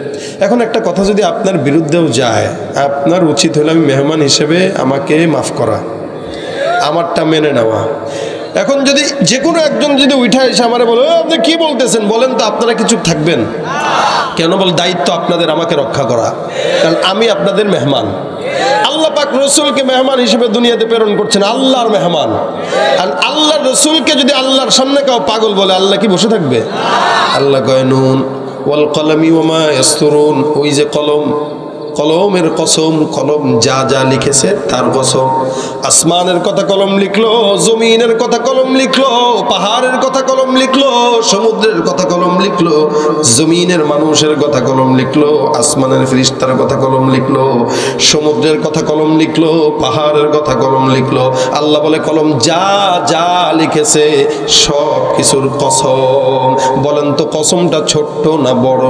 এখন একটা কথা যদি আপনার বিরুদ্ধেও যায়, আপনার উচিত হলো আমি মেহমান হিসেবে আমাকে মাফ করা, আমারটা মেনে নেওয়া। এখন যদি যে কোনো একজন যদি উঠা এসে আমারে বলে, আপনি কি বলতেছেন বলেন তো, আপনারা কিছু থাকবেন কেন? বল, দায়িত্ব আপনাদের আমাকে রক্ষা করা, কারণ আমি আপনাদের মেহমান। আল্লাহ পাক রসুলকে মেহমান হিসেবে দুনিয়াতে প্রেরণ করছেন, আল্লাহর মেহমান। আর আল্লাহর রসুলকে যদি আল্লাহর সামনে কেউ পাগল বলে, আল্লাহ কি বসে থাকবে? আল্লাহ কয়, নুন ওয়াল কলমি ওয়া মা ইয়াসতুরুন, ওই যে কলম কলমের কসম, কলম যা যা লিখেছে তার কসম। আসমানের কথা কলম লিখলো, জমিনের কথা কলম লিখলো, পাহাড়ের কথা কলম লিখলো, সমুদ্রের কথা কলম লিখলো, জমিনের মানুষের কথা কলম লিখলো, আসমানের ফেরেশতার কথা কলম লিখলো, সমুদ্রের কথা কলম লিখলো, পাহাড়ের কথা কলম লিখলো। আল্লাহ বলে কলম যা যা লিখেছে সব কিছুর কসম। বলেন তো কসমটা ছোট্ট না বড়?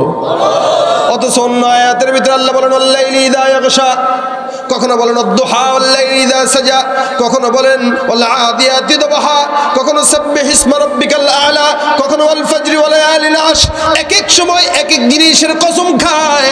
অথচ অন্য আয়াতের ভিতরে আল্লাহ বলেন আল্লাইলি ইযা ইয়াগশা, কখনো বলেন আদ-দুহা ওয়াল-লাইলি ইযা সাজা, কখনো বলেন ওয়াল আদিয়াতি দবহা, কখনো সাব্বিহ ইসমা রাব্বিকাল আ'লা, কখনো ওয়াল ফাজরি ওয়া লায়ালিন আশর। এক এক সময় এক এক জিনিসের কসম খায়।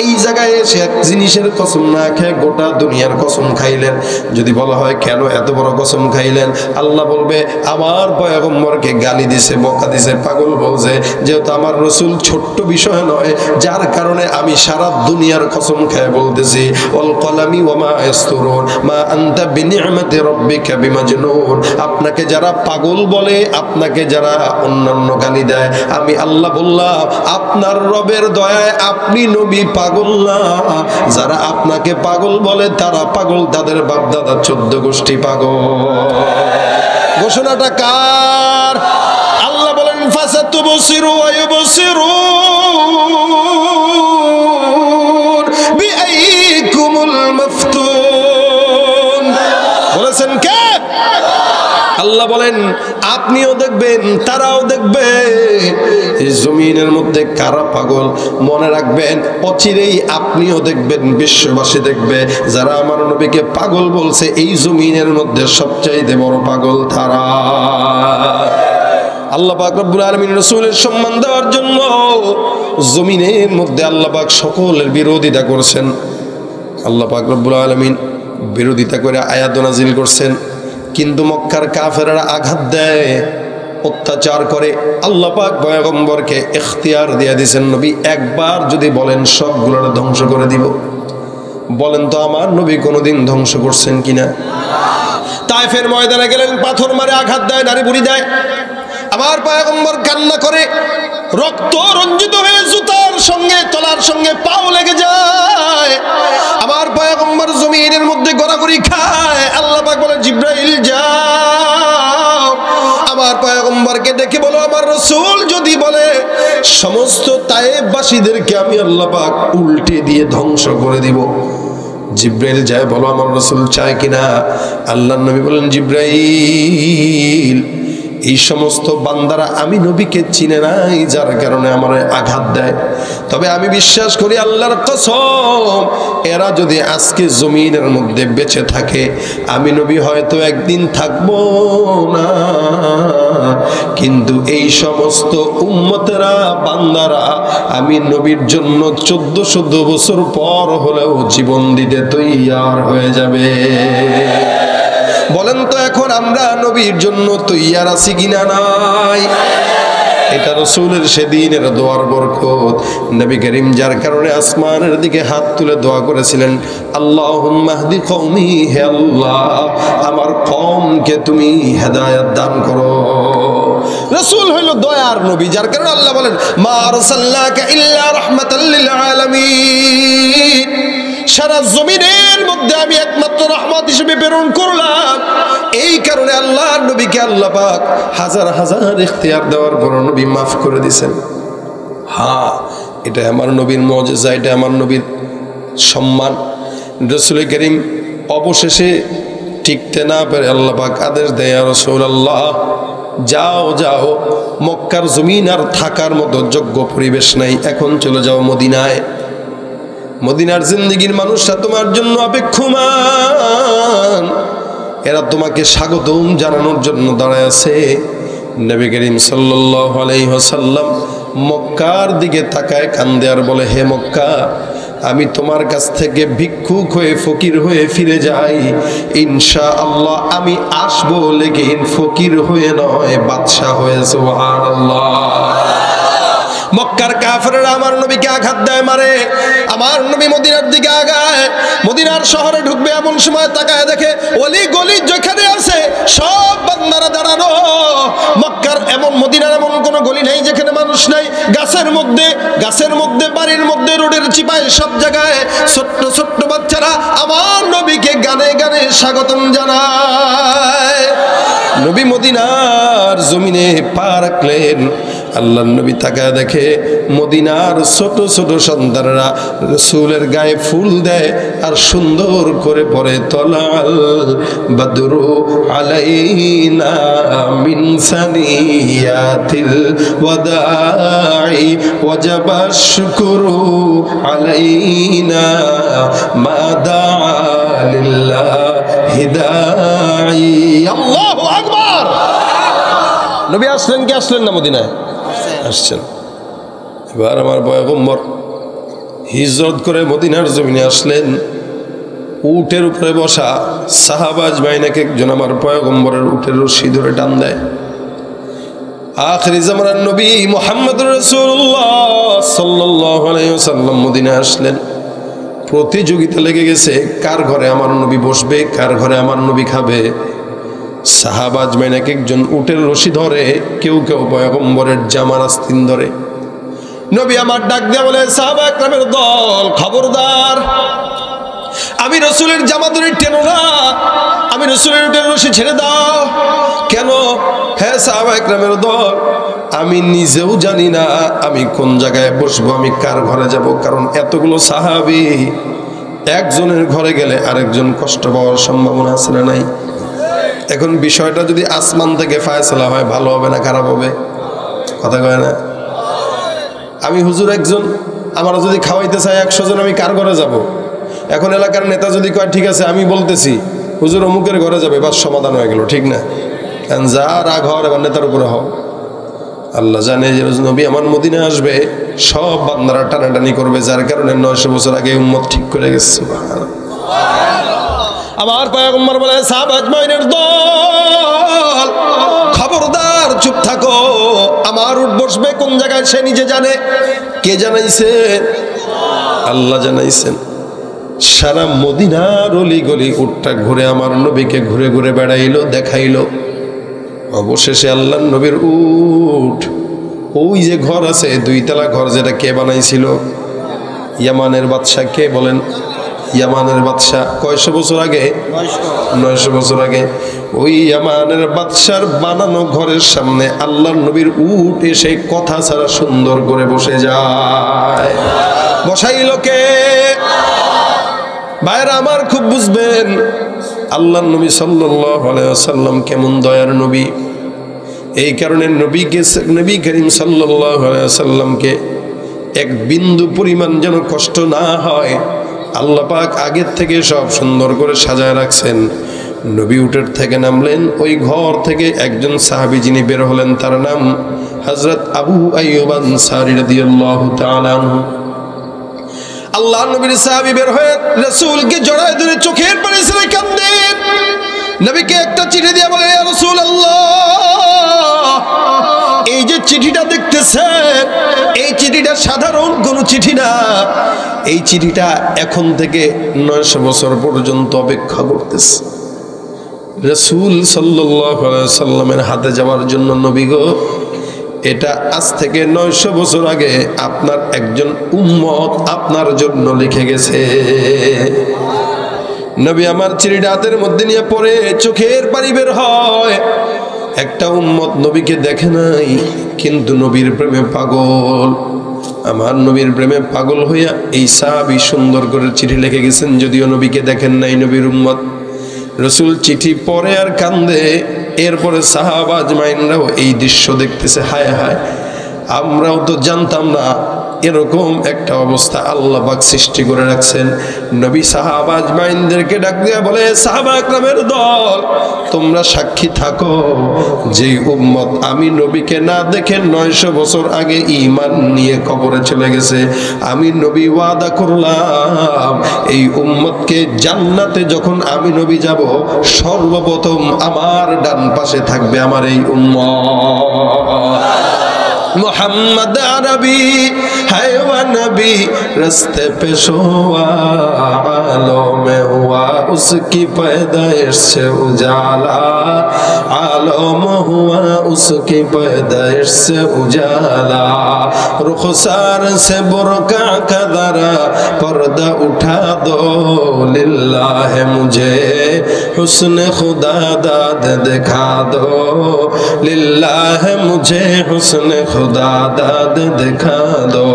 এই জায়গায় এসে এক জিনিসের কসম না খেয়ে গোটা দুনিয়ার কসম খাইলেন। যদি বলা হয় কেন এত বড় কসম খাইলেন, আল্লাহ বলবে আমার পয়গম্বরকে গালি দিছে, বকা দিছে, পাগল বলছে, যেহেতু আমার রাসূল ছোট্ট বিষয় নয়, যার কারণে আমি সারা দুনিয়ার কসম খেয়ে বলতেছি ওয়াল কলামি ওয়া মা ইয়াসতুরুন মা আনতা বিনি'মাতি রাব্বিকা বিমাজনুন। আপনাকে যারা পাগল বলে, আপনাকে যারা অন্যান্য গালি দেয়, আমি আল্লাহ বললাম আপনার রবের দয়ায় আপনি নবী পাগল না। যারা আপনাকে পাগল বলে তারা পাগল, তাদের বাপ দাদা 14 গোষ্ঠী পাগল। ঘোষণাটা কার? আল্লাহ বলেন ফাসাতুবসিরু ওয়া ইউবসিরুন বিআইকুমুল মাফতুন। বলেছেন কে? আল্লাহ বলেন আপনিও দেখবেন, তারাও দেখবে। এই জমিনের মধ্যে কারা পাগল মনে রাখবেন, অচিরেই আপনিও দেখবেন, বিশ্ববাসী দেখবে। যারা আমার নবীকে পাগল বলছে এই জমিনের মধ্যে সবচাইতে বড় পাগল তারা। আল্লাহ পাক রব্বুল আলামিন রাসূলের সম্মান দেওয়ার জন্য জমিনের মধ্যে আল্লাহ পাক সকলের বিরোধিতা করছেন। আল্লাহ পাক রব্বুল আলামিন বিরোধিতা করে আয়াত নাযিল করছেন, কিন্তু মক্কার কাফেররা আঘাত দেয়, অত্যাচার করে। আল্লাহ পাক পয়গম্বরকে ইখতিয়ার দিয়ে দিয়েছেন, নবী একবার যদি বলেন সবগুলোর ধ্বংস করে দিব। বলেন তো আমার নবী কোনোদিন ধ্বংস করছেন কিনা? তায়েফের ময়দানে গেলেন, পাথর মারে আঘাত দেয়, নারী বুড়ি দেয়। আমার পয়গম্বর কান্না করে, রক্ত রঞ্জিত হয়ে জুতার সঙ্গে তলার সঙ্গে পাও লেগে যায়। আমার পয়গম্বর জমিনের মধ্যে গড়াগড়ি খায়। আল্লাহ পাক বলে জিব্রাইল যাও আমার পয়গম্বরকে ডেকে বলো আমার রাসূল যদি বলে সমস্ত তায়েফবাসীদেরকে আমি আল্লাহ পাক উল্টে দিয়ে ধ্বংস করে দিব। জিব্রাইল যায়, বলো আমার রাসূল চায় কিনা? আল্লাহর নবী বলেন জিব্রাইল এই সমস্ত বান্দারা আমি নবীকে চিনে নাই, যার কারণে আমার আঘাত দেয়। তবে আমি বিশ্বাস করি আল্লাহর কসম, এরা যদি আজকে জমিনের মধ্যে বেঁচে থাকে, আমি নবী হয়তো একদিন থাকবো না, কিন্তু এই সমস্ত উম্মতেরা বান্দারা আমি নবীর জন্য 1400 বছর পর হলেও জীবন দিতে তৈয়ার হয়ে যাবে। বলেন তো এখন আমরা নবীর জন্য তৈয়ার আছি কিনা? নাই। এটা রাসূলের সেদিনের দোয়ার বরকত। নবী করিম যার কারণে আসমানের দিকে হাত তুলে দোয়া করেছিলেন, আল্লাহুম্মা হদি কওমি, হে আল্লাহ আমার কওমকে তুমি হেদায়েত দান করো। রাসূল হইল দয়ার নবী, যার কারণে আল্লাহ বলেন মা আরসালনাকা ইল্লা রাহমাতাল লিল আলামিন। সারা জমিনের মধ্যে আমি একমাত্র রহমত হিসেবে প্রেরণ করলাম। এই কারণে আল্লাহর নবীকে আল্লাহ পাক হাজার হাজার ইখতিয়ার দেওয়ার পর নবী মাফ করে দিয়েছেন। হ্যাঁ, এটা আমার নবীর মুজিজা, এটা আমার নবীর সম্মান। রাসূল করিম অবশেষে টিকতে না পেরে আল্লাহ পাক আদেশ দেয়, ইয়া রাসূলুল্লাহ যাও যাও, মক্কার জমিন আর থাকার মতো যোগ্য পরিবেশ নাই, এখন চলে যাও মদিনায়। মদিনার জিন্দেগির মানুষরা তোমার জন্য অপেক্ষমান, এরা তোমাকে স্বাগতম জানানোর জন্য দাঁড়ায় আছে। নবী করিম সাল্লাল্লাহু আলাইহি ওয়াসাল্লাম মক্কার দিকে তাকায় কান্দে আর বলে, হে মক্কা, আমি তোমার কাছ থেকে ভিক্ষুক হয়ে ফকির হয়ে ফিরে যাই, ইনশাআল্লাহ আমি আসবো, লেকিন ফকির হয়ে নয়, বাদশা হয়ে। সুবহানাল্লাহ। মক্কার কাফেররা আমার নবীকে আঘাত দেয়, মারে। আমার নবী মদিনার দিকে আগায়, মদিনার শহরে ঢুকবে, এমন সময় তাকায় দেখে অলি গলি যেখানে আছে সব বান্দারা দাঁড়ানো। মক্কার এমন, মদিনার এমন কোন গলি নেই যেখানে মানুষ মানুষ নাই, গাছের মধ্যে বাড়ির মধ্যে রোডের চিপায় সব জায়গায় ছোট্ট ছোট্ট বাচ্চারা আমার নবীকে গানে গানে স্বাগতম জানায়। নবী মদিনার জমিনে পা রাখলেন, আল্লাহর নবী তাকায় দেখে মদিনার ছোট ছোট সন্তানরা রাসূলের গায়ে ফুল দেয় আর সুন্দর করে পড়ে তলাল বদরু আলাইনা মিন সানিয়াতিল ওয়াদাই ওয়াজাবা শুকরু আলাইনা মা দাআ লিল্লাহি দাঈ। আল্লাহু আকবার। নবী আসলেন কি আসলেন না? মদিনায় আসছেন। এবার আমার পয়গম্বর হিজরত করে মদিনার জমিনে আসলেন, উটের উপরে বসা সাহাবা আজমাইন এক একজন আমার পয়গম্বরের উটের রশি ধরে টান দেয়। আখিরি জামানার নবী মুহাম্মদুর রাসূলুল্লাহ সাল্লাল্লাহু আলাইহি ওয়াসাল্লাম মদিনায় আসলেন। প্রতিযোগিতা লেগে গেছে, কার ঘরে আমার নবী বসবে, কার ঘরে আমার নবী খাবে। সাহাবা আজমাইন এক একজন উটের রশি ধরে, কেউ কেউ পয়গম্বরের জামার আস্তিন ধরে। নবী আমার ডাক দিয়ে বলে, সাহাবা একরামের দল, খবরদার, আমি রাসূলের জামা ধরে টেনো না, আমি রাসূলের উটের রশি ছেড়ে দাও। কেন? হ্যাঁ সাহাবা একরামের দল, আমি নিজেও জানি না আমি কোন জায়গায় বসবো, আমি কার ঘরে যাব। কারণ এতগুলো সাহাবী, একজনের ঘরে গেলে আরেকজন কষ্ট পাওয়ার সম্ভাবনা আছে না নাই? এখন বিষয়টা যদি আসমান থেকে ফায়সালা হয়, ভালো হবে না খারাপ হবে? কথা কয় না? আমি হুজুর একজন, আমার যদি খাওয়াইতে চাই 100 জন, আমি কার ঘরে যাব? এখন এলাকার নেতা যদি কয় ঠিক আছে আমি বলতেছি হুজুর অমুকের ঘরে যাবে, বাস সমাধান হয়ে গেল, ঠিক না? কারণ যা রাগ হওয়ার এবার নেতার উপরে হও। আল্লাহ জানে যে নবী আমার মদিনায় আসবে, সব বান্দারা টানাটানি করবে, যার কারণে 900 বছর আগে উম্মত ঠিক করে গেছে। সুবহানাল্লাহ। আমার পয়গম্বর বলে, সাহাবা আজমাইনের দল, খবরদার, চুপ থাকো, আমার উট বসবে কোন জায়গায় সে নিজে জানে। কে জানাইছে? আল্লাহ জানাইছেন। সারা মদিনার অলি গলি উটটা ঘুরে আমার নবীকে ঘুরে ঘুরে বেড়াইলো, দেখাইলো। অবশেষে আল্লাহ নবীর উট, ওই যে ঘর আছে 2 তলা ঘর, যেটা কে বানাইছিল? ইয়ামানের বাদশা। কে বলেন? ইয়ামানের বাদশা। কয়শো বছর আগে? 900 বছর আগে। ওই ইয়ামানের বাদশার বানানো ঘরের সামনে আল্লাহর নবীর উট এসে কথা ছাড়া সুন্দর করে বসে যায়। বসাইল কে? ভাইরা আমার, খুব বুঝবেন আল্লাহর নবী সাল্লাল্লাহু আলাইহি ওয়াসাল্লাম কেমন দয়ার নবী। এই কারণে নবী করিম সাল্লাল্লাহু আলাইহি ওয়াসাল্লামকে এক বিন্দু পরিমাণ যেন কষ্ট না হয়, আল্লাহ পাক আগের থেকে সব সুন্দর করে সাজায় রাখছেন। নবী উটের থেকে নামলেন, ওই ঘর থেকে একজন সাহাবী যিনি বের হলেন, তার নাম হযরত আবু আইয়ুব আনসারী রাদিয়াল্লাহু তাআলা আনহু। আল্লাহ নবীর সাহাবী বের হয়ে রাসূলকে জড়ায় ধরে চোখের পানি ছেড়ে কাঁদেন। নবীকে একটা চিঠি দিয়ে বলেন, ইয়া রাসূলুল্লাহ, এই যে চিঠিটা দেখতেছেন, এই চিঠিটা সাধারণ কোনো চিঠি না। এই চিঠিটা এখন থেকে 900 বছর পর্যন্ত অপেক্ষা করতেছে রাসূল সাল্লাল্লাহু আলাইহি সাল্লামের হাতে যাওয়ার জন্য। নবী গো, এটা আজ থেকে 900 বছর আগে আপনার একজন উম্মত আপনার জন্য লিখে গেছে। নবী আমার চিঠিটা হাতের মধ্যে নিয়ে পড়ে চোখের পানি বের হয়। একটা উম্মত নবীকে দেখে নাই, কিন্তু নবীর প্রেমে পাগল। আমার নবীর প্রেমে পাগল হইয়া এই সাহাবী সুন্দর করে চিঠি লিখে গেছেন, যদিও নবীকে দেখেন নাই নবীর উম্মত। রাসূল চিঠি পড়ে আর কান্দে। এরপরে সাহাবা আজমাইনরাও এই দৃশ্য দেখতেছে। হায় হায়, আমরাও তো জানতাম না এরকম একটা অবস্থা আল্লাহ পাক সৃষ্টি করে রাখছেন। নবী সাহাবা আজমাইনদেরকে ডাক দিয়া বলে, সাহাবা একরামের দল, তোমরা সাক্ষী থাকো, যে উম্মত আমি নবীকে না দেখে 900 বছর আগে ঈমান নিয়ে কবরে চলে গেছে, আমি নবী ওয়াদা করলাম এই উম্মতকে জান্নাতে যখন আমি নবী যাব, সর্বপ্রথম আমার ডান পাশে থাকবে আমার এই উম্মত। মুহাম্মদ আরবি है वह नबी रस्ते पे सोआ, आलों में हुआ उसकी पैदाइश से उजाला, आलों में हुआ उसकी पैदाइश से उजाला। रुखसार से बुरका का दरा पर्दा उठा दो, लिल्लाह मुझे हुस्न खुदा दाद दिखा दो, लिल्लाह मुझे हुस्न खुदा दाद दिखा दो।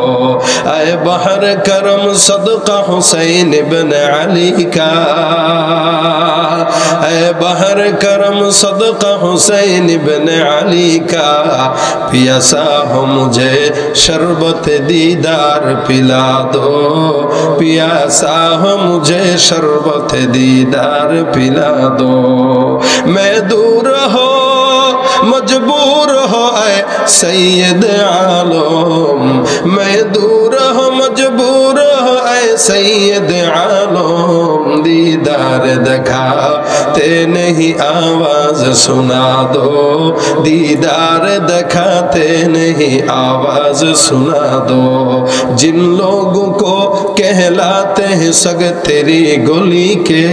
आए बहर करम सदका हुसैन इब्न अली का, आए बहर करम सदका हुसैन इब्न अली का, पियासा हो मुझे शरबत दीदार पिला दो, पियासा हो मुझे शरबत दीदार पिला दो। मैं दूर हो मजबूर हो ऐ सैयद आलम, मैं दूर हो मजबूर हो ऐ सैयद आलम, दीदार दिखाते नहीं आवाज सुना दो, दीदार दिखाते नहीं आवाज सुना दो। जिन लोगों को कहलाते हैं सग तेरी गली के,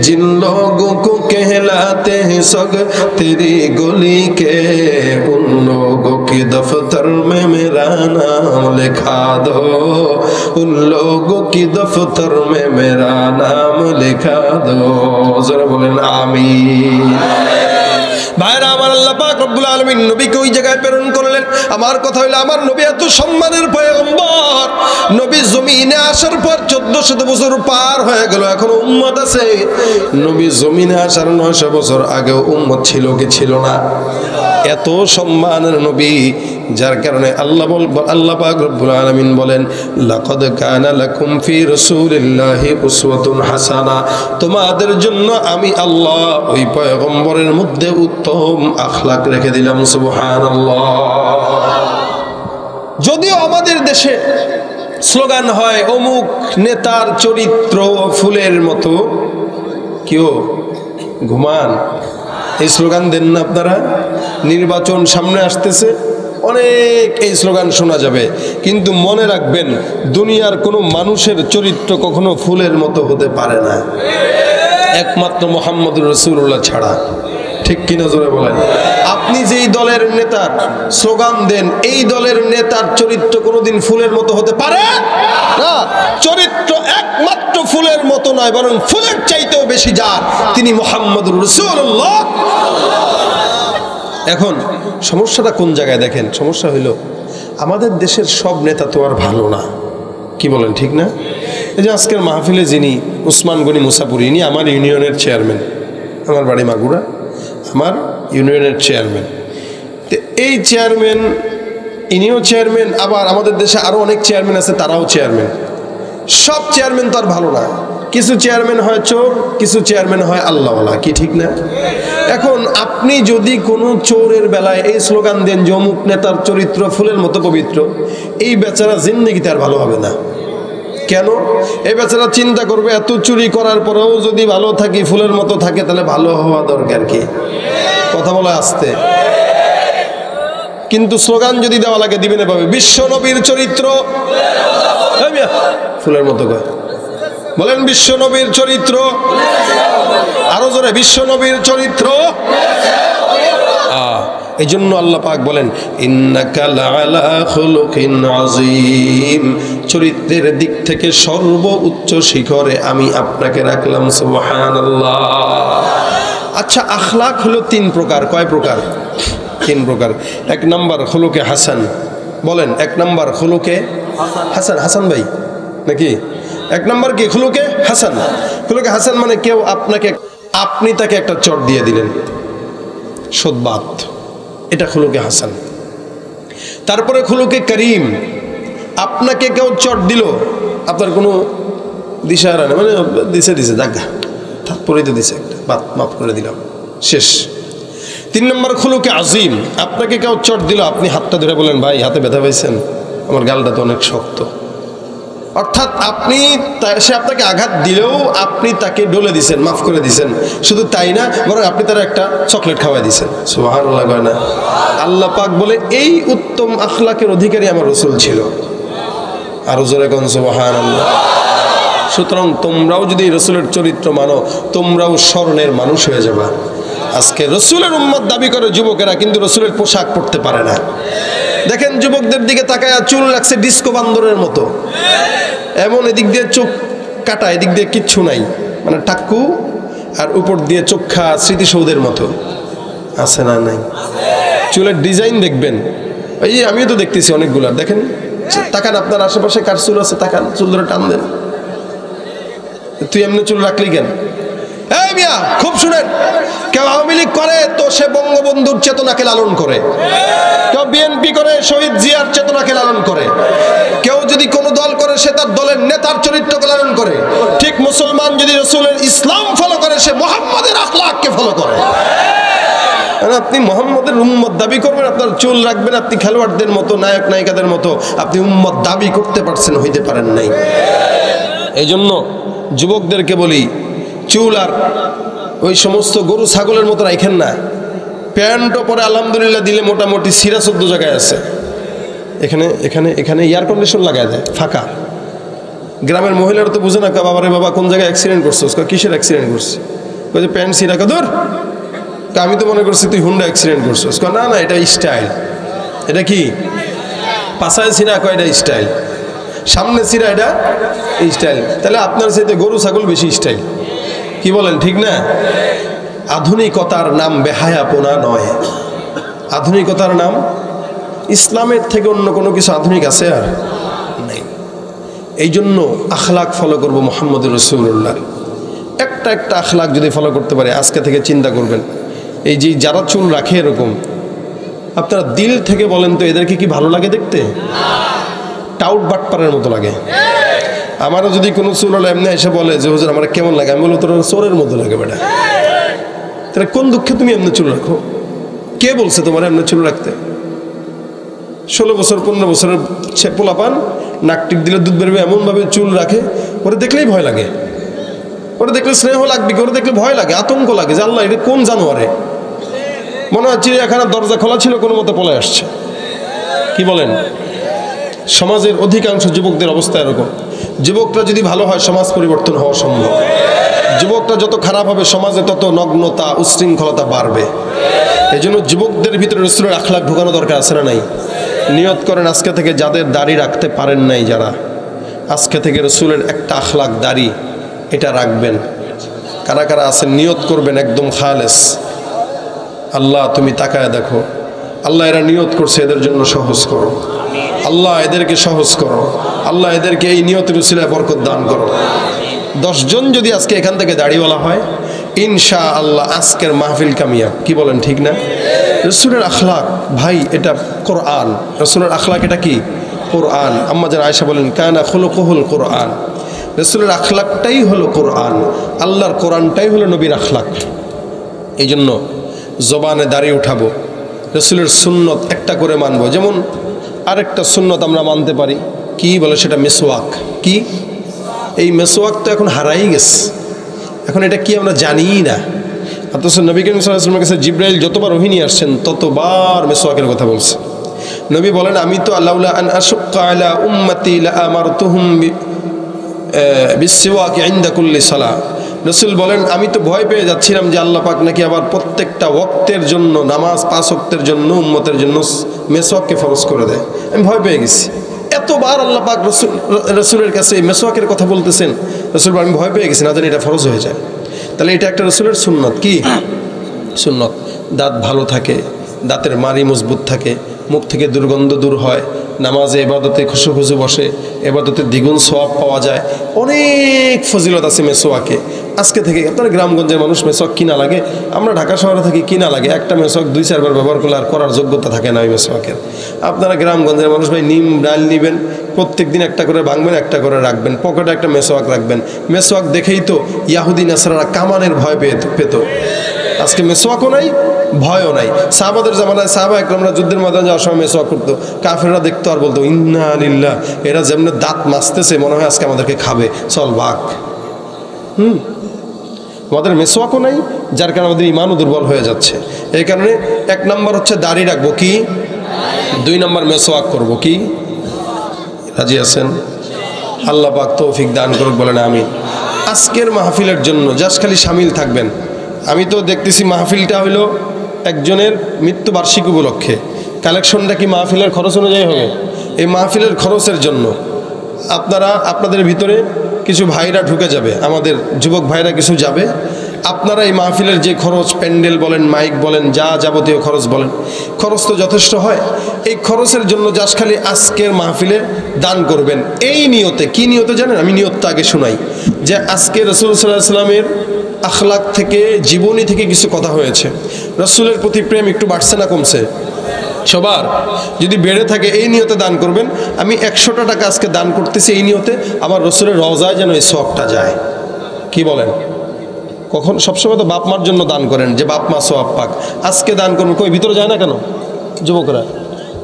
जिन लोगों को कहलाते हैं सग तेरी गली के, उन लोगों के दफ्तर में मेरा नाम लिखा दो, उन लोगों की दफ्तर में मेरा नाम लिखा दो। जरा बोलें आमीन। ভাইরা আমার, আল্লাহ পাক রব্বুল আলামিন নবীকে ওই জায়গায় প্রেরণ করলেন। আমার কথা হইলো, আমার নবী এত সম্মানের পয়গম্বর, নবী জমিনে আসার পর 1400 বছর পার হয়ে গেল, এখনো উম্মত আছে। নবী জমিনে আসার 900 বছর আগেও উম্মত ছিল কি ছিল না? এত সম্মানের নবী, যার কারণে আল্লাহ পাক রব্বুল আলামিন বলেন, লাকাদ কানা লাকুম ফি রাসূলিল্লাহি উসওয়াতুন হাসানা, তোমাদের জন্য আমি আল্লাহ ওই পয়গম্বরের মধ্যে উত্তম আখলাক রেখে দিলাম। সুবহানাল্লাহ। যদিও আমাদের দেশে স্লোগান হয় অমুক নেতার চরিত্র ফুলের মতো, কেউ ঘুমান, এই স্লোগান দেন না আপনারা? নির্বাচন সামনে আসতেছে, অনেক এই স্লোগান শোনা যাবে, কিন্তু মনে রাখবেন দুনিয়ার কোনো মানুষের চরিত্র কখনো ফুলের মতো হতে পারে না, একমাত্র মুহাম্মদুর রাসূলুল্লাহ ছাড়া। ঠিক কিনা জোরে বলেন? আপনি যেই দলের নেতার স্লোগান দেন, এই দলের নেতার চরিত্র কোনোদিন ফুলের মতো হতে পারে না। চরিত্র একমাত্র ফুলের মতো নয়, বরং ফুলের চাইতেও বেশি যার, তিনি মুহাম্মদুর রাসূলুল্লাহ। এখন সমস্যাটা কোন জায়গায় দেখেন? সমস্যা হইল আমাদের দেশের সব নেতা তো আর ভালো না, কি বলেন ঠিক না? এই যে আজকের মাহফিলে যিনি উসমান গনি মুসাপুরি, ইনি আমার ইউনিয়নের চেয়ারম্যান, আমার বাড়ি মাগুরা, আমার ইউনিয়নের চেয়ারম্যান। তো এই চেয়ারম্যান, ইনিও চেয়ারম্যান, আবার আমাদের দেশে আরও অনেক চেয়ারম্যান আছে, তারাও চেয়ারম্যান। সব চেয়ারম্যান তো আর ভালো না, কিছু চেয়ারম্যান হয় চোর, কিছু চেয়ারম্যান হয় আল্লাহওয়ালা, কি ঠিক না? এখন আপনি যদি কোনো চোরের বেলায় এই স্লোগান দেন যে অমুক নেতার চরিত্র ফুলের মতো পবিত্র, এই বেচারা জিন্দেগিতে আর ভালো হবে না। কেন? এই বেচারা চিন্তা করবে এত চুরি করার পরেও যদি ভালো থাকি, ফুলের মতো থাকে, তাহলে ভালো হওয়া দরকার কি? কথা বলে আসতে। কিন্তু স্লোগান যদি দেওয়া লাগে দিবেন পাবে, বিশ্ব নবীর চরিত্র ফুলের মতো কয়, বলেন বিশ্ব নবীর চরিত্র, আরো জোরে বিশ্ব নবীর চরিত্র। এই জন্য আল্লাহ পাক বলেন, ইন্নাকা লাআলা খুলুকিন আযীম, চরিত্রের দিক থেকে সর্বোচ্চ শিখরে আমি আপনাকে রাখলাম। সুবহানাল্লাহ। আচ্ছা, আখলাক হলো 3 প্রকার। কয় প্রকার? 3 প্রকার। 1 নাম্বার খুলুকে হাসান। বলেন 1 নাম্বার খুলুকে হাসান। হাসান ভাই নাকি? 1 নাম্বার কি? খুলুকে হাসান। খুলুকে হাসান মানে কেউ আপনাকে, আপনি তাকে একটা চট দিয়ে দিলেন, সদবাত, এটা খুলুকে হাসান। তারপরে খুলুকে করিম, আপনাকে কেউ চট দিল, আপনার কোনো দিশাহারা নেই, মানে দিছে জাগা, তারপরে তো দিছে একটা বাত, মাফ করে দিলাম, শেষ। 3 নম্বর খুলুকে আজিম, আপনাকে কেউ চট দিল, আপনি হাতটা ধরে বলেন, ভাই হাতে ব্যথা পাইছেন, আমার গালটা তো অনেক শক্ত। অর্থাৎ আপনি, সে আপনাকে আঘাত দিলেও আপনি তাকে ডলে দিছেন, মাফ করে দিছেন। শুধু তাই না, বরং আপনি তার একটা চকলেট খাওয়াই দিছেন। সুবহানাল্লাহ কয় না? আল্লাহ পাক বলে এই উত্তম আখলাকের অধিকারী আমার রাসূল ছিল। আরো জোরে কোন সুবহানাল্লাহ। সুতরাং তোমরাও যদি রসুলের চরিত্র মানো, তোমরাও স্মরণের মানুষ হয়ে যাবে। আজকে রসুলের উম্মত দাবি করে যুবকেরা, কিন্তু রসুলের পোশাক পরতে পারে না। দেখেন যুবকদের দিকে তাকায়, চুল রাখছে ডিস্কো বান্দরের মতো, এমন এদিক দিয়ে চোখ কাটা, এদিক দিয়ে কিচ্ছু নাই, মানে টাক্কু, আর উপর দিয়ে চোখা স্মৃতিসৌধের মতো আছে না নাই? চুলের ডিজাইন দেখবেন, এই আমিও তো দেখতেছি অনেকগুলা। দেখেন, তাকান আপনার আশেপাশে কার চুল আছে, তাকান, চুল ধরে টান দেন। তুই এমনি চুল রাখলি কেন? এই মিয়া, খুব শুনেন, কেউ আওয়ামী লীগ করে তো সে বঙ্গবন্ধুর চেতনাকে লালন করে, কেউ বিএনপি করে শহীদ জিয়ার চেতনাকে লালন করে, কেউ যদি কোনো দল করে সে তার দলের নেতার চরিত্রকে লালন করে। ঠিক মুসলমান যদি রসুলের ইসলাম ফলো করে, সে মুহাম্মাদের আখলাককে ফলো করে। আপনি মুহাম্মাদের উম্মত দাবি করবেন, আপনার চুল রাখবেন, আপনি খেলোয়াড়দের মতো, নায়ক নায়িকাদের মতো আপনি উম্মত দাবি করতে পারছেন, হইতে পারেন নাই। এই জন্য যুবকদেরকে বলি, চুল আর ওই সমস্ত গরু ছাগলের মতো রাখেন না। প্যান্টও পরে আলহামদুলিল্লাহ দিলে মোটামুটি সিরা 14 জায়গায় আছে। এখানে এখানে এখানে এয়ার কন্ডিশন লাগায় দেয়, ফাঁকা। গ্রামের মহিলারা তো বুঝে না, বাবারে বাবা কোন জায়গায় অ্যাক্সিডেন্ট করছো, কিসের অ্যাক্সিডেন্ট করছে, যে প্যান্ট সিরা কদর, আমি তো মনে করছি তুই হুন্ডা অ্যাক্সিডেন্ট করছো। না না, এটা স্টাইল। এটা কি পাশায় সিরা, কয় এটা স্টাইল, সামনে সিরা, এটা স্টাইল। তাহলে আপনার সাথে গরু ছাগল বেশি স্টাইল, কি বলেন, ঠিক না? আধুনিকতার নাম বেহায়াপনা নয়, আধুনিকতার নাম ইসলামের থেকে অন্য কোনো কিছু আধুনিক আছে আর নেই। এই জন্য আখলাক ফলো করবো মুহাম্মদুর রাসূলুল্লাহ। একটা একটা আখলাক যদি ফলো করতে পারে, আজকে থেকে চিন্তা করবেন, এই যে যারা চুল রাখে এরকম, আপনারা দিল থেকে বলেন তো এদেরকে কি ভালো লাগে দেখতে? টাউট বাটপারের মতো লাগে। আমারও যদি কোনো চুল হলো এমনি এসে বলে যে হুজুর আমার কেমন লাগে, আমি বলবো তোর চোরের মতো লাগে বেটা। তাহলে কোন দুঃখে তুমি এমনি চুল রাখো? কে বলছে তোমার এমনি চুল রাখতে? 16 বছর 15 বছরের পোলাপান নাক টিপ দিলে দুধ বেরোবে এমনভাবে চুল রাখে, ওরা দেখলেই ভয় লাগে, ওরা দেখলে স্নেহ লাগবে, ওরা দেখলে ভয় লাগে, আতঙ্ক লাগে যে আল্লাহ এটা কোন জানোয়ারে, মনে হয় চিড়িয়াখানার দরজা খোলা ছিল, কোনো মতো পলায় আসছে। কি বলেন? সমাজের অধিকাংশ যুবকদের অবস্থা এরকম। যুবকরা যদি ভালো হয়, সমাজ পরিবর্তন হওয়া সম্ভব। যুবকরা যত খারাপ হবে, সমাজে তত নগ্নতা, উচ্ছৃঙ্খলতা বাড়বে। এই জন্য যুবকদের ভিতরে রাসূলের আখলাক ঢোকানো দরকার আছে না নাই? নিয়ত করেন আজকে থেকে, যাদের দাড়ি রাখতে পারেন নাই যারা, আজকে থেকে রাসূলের একটা আখলাক দাড়ি এটা রাখবেন। কারা কারা আছেন নিয়ত করবেন একদম খালেস, আল্লাহ তুমি তাকায় দেখো, আল্লাহ এরা নিয়ত করছে, এদের জন্য সহজ করো, আল্লাহ এদেরকে সহজ করো, আল্লাহ এদেরকে এই নিয়তের উসিলায় বরকত দান করো। 10 জন যদি আজকে এখান থেকে দাড়িওয়ালা হয়, ইনশাআল্লাহ আজকের মাহফিল কামিয়াব। কি বলেন, ঠিক না? রাসূলের আখলাক ভাই, এটা কোরআন। রাসূলের আখলাক এটা কি? কোরআন। আম্মা জান আয়েশা বলেন, কানা খুলুকুহুল কোরআন। রাসূলের আখলাকটাই হলো কোরআন, আল্লাহর কোরআনটাই হলো নবীর আখলাক। এই জন্য জবানে দাঁড়িয়ে উঠাবো, রাসূলের সুন্নত একটা করে মানবো। যেমন আরেকটা সুন্নত আমরা মানতে পারি, কি বলে সেটা মেসওয়াক। কি? এই মেসওয়াক তো এখন হারাই গেছে, এখন এটা কি আমরা জানিই না। অথচ নবী করিম সাল্লাল্লাহু আলাইহি ওয়াসাল্লামের কাছে জিবরাইল যতবার ওহী নিয়ে আসছেন, ততবার মেসওয়াকের কথা বলছে। নবী বলেন, আমি তো আল্লাউলা আন আশুক্কা আলা উম্মতি লা আমারতুহুম বিসওয়াক ইনদা কুল্লি সালাহ। রাসূল বলেন, আমি তো ভয় পেয়ে যাচ্ছিলাম যে আল্লাহ পাক নাকি আবার প্রত্যেকটা ওয়াক্তের জন্য, নামাজ 5 ওয়াক্তের জন্য উম্মতের জন্য মেসওয়াককে ফরজ করে দেয়। আমি ভয় পেয়ে গেছি, এতবার আল্লাহ পাক রাসূলের কাছে মেসওয়াকের কথা বলতেছেন। রাসূল বলেন, আমি ভয় পেয়ে গেছি, না জানি এটা ফরজ হয়ে যায়। তাহলে এটা একটা রাসূলের সুন্নত। কি সুন্নত? দাঁত ভালো থাকে, দাঁতের মাড়ি মজবুত থাকে, মুখ থেকে দুর্গন্ধ দূর হয়, নামাজে ইবাদতে খুশু বসে, ইবাদতে দ্বিগুণ সওয়াব পাওয়া যায়, অনেক ফজিলত আছে মেসওয়াকে। আজকে থেকে আপনারা গ্রামগঞ্জের মানুষ মেসওয়াক কিনা লাগে, আমরা ঢাকা শহরে থাকি কিনা লাগে, একটা মেসওয়াক 2-4 বার ব্যবহার করলে আর করার যোগ্যতা থাকে না ওই মেসওয়াকের। আপনারা গ্রামগঞ্জের মানুষ ভাই, নিম ডাল নেবেন, প্রত্যেক দিন একটা করে ভাঙবেন, একটা করে রাখবেন, পকেটে একটা মেসওয়াক রাখবেন। মেসওয়াক দেখেই তো ইয়াহুদি নাসারারা কামানের ভয় পেত। আজকে মেসওয়াকও নাই, ভয়ও নাই। সাহাবাদের জামানায় সাহাবা একরামরা যুদ্ধের ময়দানে যাওয়ার সময় মেসওয়াক করতো, কাফেররা দেখতো আর বলতো, ইন্না লিল্লাহ, এরা যেমন দাঁত মাজতেছে মনে হয় আজকে আমাদেরকে খাবে, চল ভাগ। আমাদের মেসওয়াকও নাই, যার কারণে আমাদের ইমানও দুর্বল হয়ে যাচ্ছে। এই কারণে 1 নম্বর হচ্ছে দাড়ি রাখবো, কি 2 নম্বর মেসওয়াক করবো, কি রাজি আছেন? আল্লাহ পাক তৌফিক দান করুক, বলেন আমিন। আজকের মাহফিলের জন্য জাস্ট খালি শামিল থাকবেন। আমি তো দেখতেছি মাহফিলটা হইলো একজনের মৃত্যুবার্ষিকী উপলক্ষে। কালেকশনটা কি মাহফিলের খরচ অনুযায়ী হবে? এই মাহফিলের খরচের জন্য আপনাদের ভিতরে কিছু ভাইরা ঢুকে যাবে, আমাদের যুবক ভাইরা কিছু যাবে। আপনারা এই মাহফিলের যে খরচ, প্যান্ডেল বলেন, মাইক বলেন, যা যাবতীয় খরচ বলেন, খরচ তো যথেষ্ট হয়। এই খরচের জন্য জাস্ট খালি আজকের মাহফিলে দান করবেন এই নিয়তে। কি নিয়তে জানেন? আমি নিয়তটা আগে শোনাই। যে আজকে রাসূল সাল্লাল্লাহু আলাইহি ওয়াসাল্লামের আখলাক থেকে, জীবনী থেকে কিছু কথা হয়েছে। রাসূলের প্রতি প্রেম একটু বাড়ছে না কমছে? সবার যদি বেড়ে থাকে এই নিয়তে দান করবেন। আমি 100টা টাকা আজকে দান করতেছি এই নিয়তে, আমার রাসূলের রওজায় যেন এই সওয়াবটা যায়। কি বলেন? কখন সবসময় তো বাপ মার জন্য দান করেন, যে বাপ মা সওয়াব পাক। আজকে দান করবেন, কই ভিতরে যায় না কেন যুবকরা?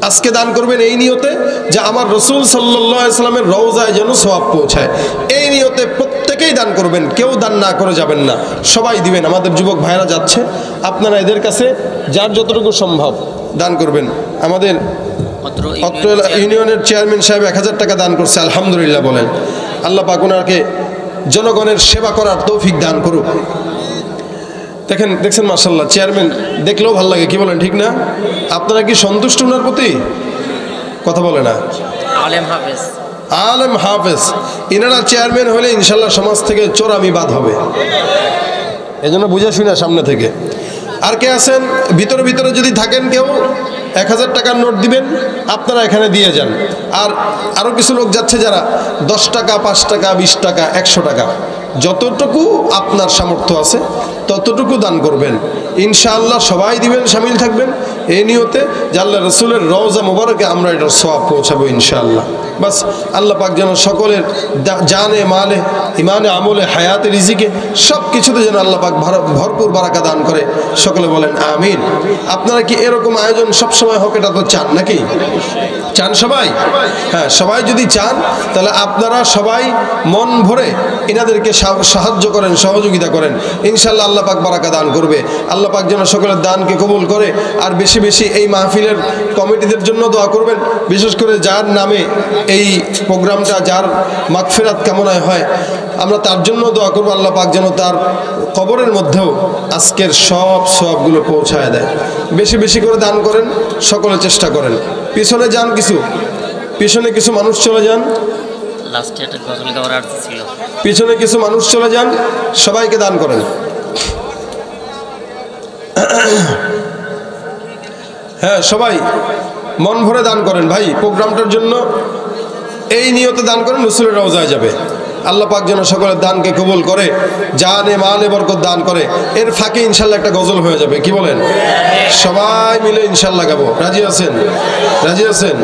আজকে দান করবেন এই নিয়তে যে আমার রাসূল সাল্লাল্লাহু আলাইহি ওয়াসাল্লামের রওজায় যেন সওয়াব পৌঁছায়। এই নিয়তে প্রত্যেকেই দান করবেন, কেউ দান না করে যাবেন না, সবাই দিবেন। আমাদের যুবক ভাইরা যাচ্ছে, আপনারা এদের কাছে যার যতটুকু সম্ভব দান করবেন। আমাদের অত্র ইউনিয়নের চেয়ারম্যান সাহেব 1000 টাকা দান করছে, আলহামদুলিল্লাহ বলেন। আল্লাহ পাক ওনাকে জনগণের সেবা করার তৌফিক দান করুক। দেখছেন মাশাআল্লাহ, চেয়ারম্যান দেখলেও ভালো লাগে, কি বলেন? ঠিক না? আপনারা কি সন্তুষ্ট ওনার প্রতি? কথা বলে না? আলেম হাফেজ ইনারা চেয়ারম্যান হলে ইনশাল্লাহ সমাজ থেকে চোরামি বাদ হবে। এই জন্য বুঝে শুনে সামনে থেকে। আর কে আছেন ভিতরে ভিতরে যদি থাকেন কেউ, 1000 টাকার নোট দিবেন, আপনারা এখানে দিয়ে যান। আর আরও কিছু লোক যাচ্ছে যারা 10 টাকা, 5 টাকা, 20 টাকা, 100 টাকা, যতটুকু আপনার সামর্থ্য আছে ততটুকু দান করবেন। ইনশাআল্লাহ সবাই দিবেন, শামিল থাকবেন এই নিয়তে যে আল্লাহ রসুলের রওজা মোবারকে আমরা এটার সওয়াব পৌঁছাবো ইনশাআল্লাহ। বাস আল্লাহ পাক যেন সকলের জানে, মালে, ইমানে, আমলে, হায়াতে, রিজিকে সব কিছুতে যেন আল্লাহ পাক ভরপুর বারাকা দান করে। সকলে বলেন আমিন। আপনারা কি এরকম আয়োজন সবসময় হোক এটা তো চান নাকি? চান সবাই? হ্যাঁ, সবাই যদি চান তাহলে আপনারা সবাই মন ভরে এনাদেরকে সাহায্য করেন, সহযোগিতা করেন। ইনশাআল্লাহ আল্লাহ পাক বারাকা দান করবে। আল্লাহ পাক যেন সকলের দানকে কবুল করে। আর বেশি বেশি এই মাহফিলের কমিটিদের জন্য দোয়া করবেন, বিশেষ করে যার নামে এই প্রোগ্রামটা, যার মাগফিরাত কামনায় হয়, আমরা তার জন্য দোয়া করবো। আল্লাহ পাক যেন তার কবরের মধ্যেও আজকের সব সবগুলো পৌঁছায় দেয়। বেশি বেশি করে দান করেন, সকলে চেষ্টা করেন। পিছনে যান, পিছনে কিছু মানুষ চলে যান, পিছনে কিছু মানুষ চলে যান, সবাইকে দান করেন। হ্যাঁ, সবাই মন ভরে দান করেন ভাই। প্রোগ্রামটার জন্য এই নিয়তে দান করেন, রাসূলের রওজায় যাবে। আল্লাহ পাক যেন সকলের দানকে কবুল করে, জানে মালে বরকত দান করে। এর ফাঁকে ইনশাল্লাহ একটা গজল হয়ে যাবে, কি বলেন? সবাই মিলে ইনশাল্লাহ গাবো। রাজি আছেন? রাজি আছেন?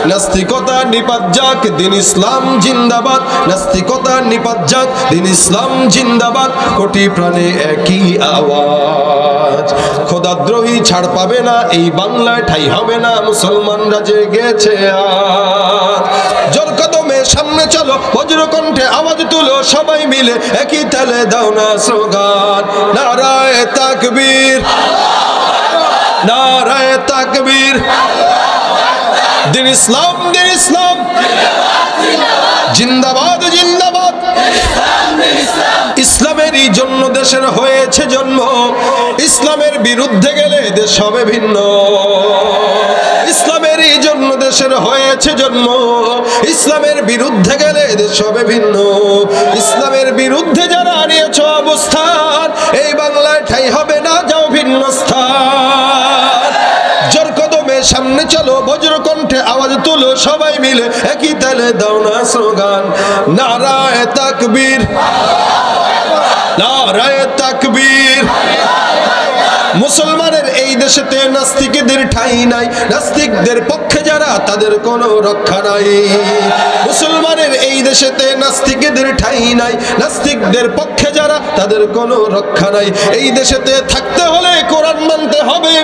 নাস্তিকতা নিপাত যাক, দিন ইসলাম জিন্দাবাদ। নাস্তিকতা নিপাত যাক, দিন ইসলাম জিন্দাবাদ। কোটি প্রাণে একই আওয়াজ, খোদাদ্রোহী ছাড় পাবে না, এই বাংলায় ঠাই হবে না, মুসলমানরা জেগেছে আজ। জোর কদমে সামনে চলো, বজ্রকণ্ঠে আওয়াজ তুলো, সবাই মিলে একই তালে দাও না স্লোগান। নারায়ে তাকবীর, নারায়ে তাকবীর। দিন ইসলাম, দিন ইসলাম জিন্দাবাদ, জিন্দাবাদ। ইসলামেরই জন্য দেশের হয়েছে জন্ম, ইসলামের বিরুদ্ধে গেলে দেশ হবে ভিন্ন। ইসলামেরই জন্য দেশের হয়েছে জন্ম, ইসলামের বিরুদ্ধে গেলে দেশ হবে ভিন্ন। ইসলামের বিরুদ্ধে যারা নিয়েছ অবস্থান, এই বাংলায় ঠাই হবে না, যাও ভিন্ন স্থান। জোর কদমে সামনে চলো, বজ্রকণ্ঠে আওয়াজ তুলো, সবাই মিলে একই তালে দাও না স্লোগান। নারায়ে তাকবীর, নারায়ে তাকবীর। মুসলমানের এই দেশেতে নাস্তিকদের ঠাঁই নাই, নাস্তিকদের পক্ষে যারা তাদের কোনো রক্ষা নাই। মুসলমানের এই দেশেতে নাস্তিকদের ঠাঁই নাই, নাস্তিকদের পক্ষে যারা তাদের কোনো রক্ষা নাই। এই দেশেতে থাকতে হলে কোরআন মানতে হবে,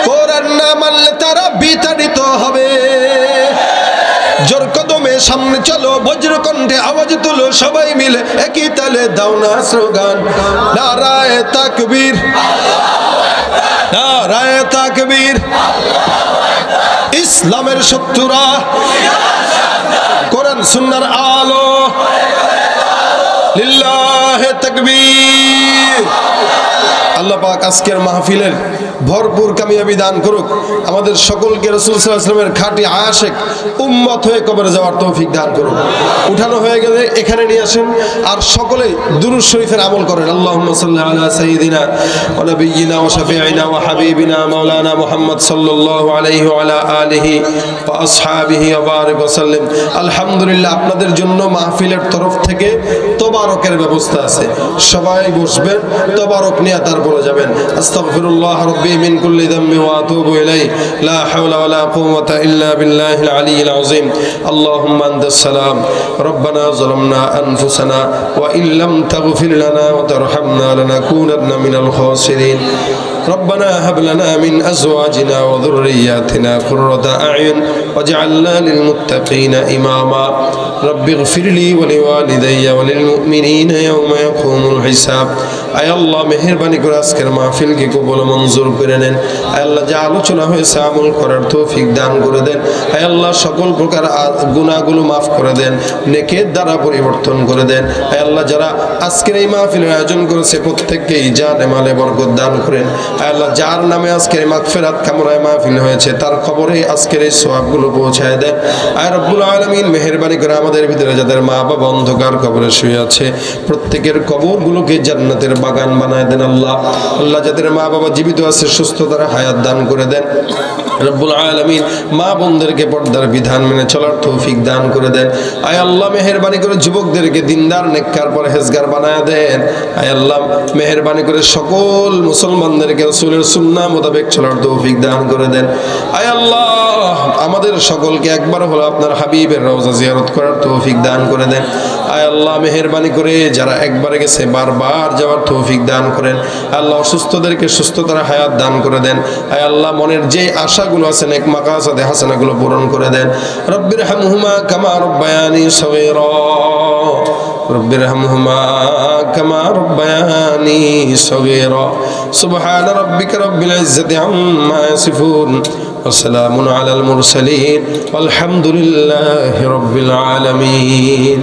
কোরআন না মানলে তারা বিতাড়িত হবে। জোর কদমে সামনে চলো, বজ্রকণ্ঠে আওয়াজ তুলো, সবাই মিলে একই তালে দাও না স্লোগান। নারায়ে তাকবীর, নারায়ে তাকবীর। ইসলামের শত্রুরা, কোরআন সুন্নাহর আলো, লিল্লাহে তাকবীর। আল্লাহ পাক আজকের মাহফিলের ভরপুর কামিয়াবি দান করুক, আমাদের সকলকে রাসূল সাল্লাল্লাহু আলাইহি ওয়াসাল্লামের খাঁটি আশিক উম্মত হয়ে কবরে যাওয়ার তৌফিক দান করুক। উঠানো হয়ে গেলে এখানে নিয়ে আসেন, আর সকলেই দুরূদ শরীফের আমল করেন। আল্লাহুম্মা সাল্লি আলা সাইয়্যিদিনা ওয়া নাবিয়্যিনা ওয়া শাফিঈনা ওয়া হাবিবিনা মাওলানা মুহাম্মদ সাল্লাল্লাহু আলাইহি ওয়া আলা আলিহি ওয়া আসহাবিহি ওয়া বারিক ওয়া সাল্লিম। আলহামদুলিল্লাহ, আপনাদের জন্য মাহফিলের তরফ থেকে তোবারকের ব্যবস্থা আছে, সবাই বসবেন, তোবারক নিয়ে তারপরে যাবেন। আস্তাগফিরুল্লাহ রাব্বি মিন কুল্লি যামবি ওয়া আতুবু ইলাইহি, লা হাওলা ওয়া লা কুওয়াতা ইল্লা বিল্লাহিল আলিয়্যিল আযীম। আল্লাহুম্মা আনতাস সালাম, রব্বানা যালামনা আনফুসানা ওয়া ইল্লাম তাগফির লানা ওয়া তারহামনা লানাকুনান্না মিনাল খাসিরিন। ربنا هب لنا من أزواجنا وذرياتنا قرة أعين واجعلنا للمتقين إماما رب اغفر لي ولوالدي وللمؤمنين يوم يقوم الحساب। আয় আল্লাহ, মেহেরবানি করে আজকের মাহফিলকে কবুল মঞ্জুর করে নেন। আয় আল্লাহ, যা আলোচনা হয়েছে আমল করার তৌফিক দান করে দেন। আয় আল্লাহ, সকল প্রকার গুনাহগুলো মাফ করে দেন, নেকের দ্বারা পরিবর্তন করে দেন। আয় আল্লাহ, যারা আজকের এই মাহফিলের আয়োজন করেছে প্রত্যেককেই জানে মালে বরকত দান করেন। আয় আল্লাহ, যার নামে আজকের এই মাগফিরাত কামনায় মাহফিল হয়েছে তার খবরে আজকের এই সওয়াবগুলো পৌঁছায় দেন। আয় রব্বুল আলামিন, মেহেরবানি করে আমাদের ভিতরে যাদের মা বাবা অন্ধকার কবরে শুয়ে আছে প্রত্যেকের কবরগুলোকে জান্নাতের বাগান বানায় দেন। আল্লাহ আল্লাহ, যাদের মা বাবা জীবিত আছে সুস্থতার হায়াত দান করে দেন। রব্বুল আলামিন, মা বোনদেরকে পর্দার বিধান মেনে চলার তৌফিক দান করে দেন। আয় আল্লাহ, মেহেরবানি করে যুবকদেরকে দিনদার নেককার পরহেজগার বানায় দেন। আয় আল্লাহ, মেহেরবানি করে সকল মুসলমানদেরকে রাসূলের সুন্নাহ মোতাবেক চলার তৌফিক দান করে দেন। আয় আল্লাহ, আমাদের সকলকে একবার হলো আপনার হাবিবের রওজা জিয়ারত করার তৌফিক দান করে দেন। আয় আল্লাহ, মেহেরবানি করে যারা একবারে গেছে বারবার যাওয়ার তৌফিক দান করেন। আল্লাহ, অসুস্থদেরকে সুস্থতার হায়াত দান করে দেন। আয় আল্লাহ, মনের যে আশাগুলো আছে নেক মাকাসাদে হাসানাগুলো পূরণ করে দেন। রব্বির হামহুমা কামা রব্বায়ানি সগীরা, রব্বির হামহুমা কামা রব্বায়ানি সগীরা। সুবহান রাব্বিকা রব্বিল ইজ্জাতি আম্মা ইয়াসিফুন ওয়া সালামুন আলাল মুরসালিন ওয়ালহামদুলিল্লাহি রাব্বিল আলামিন।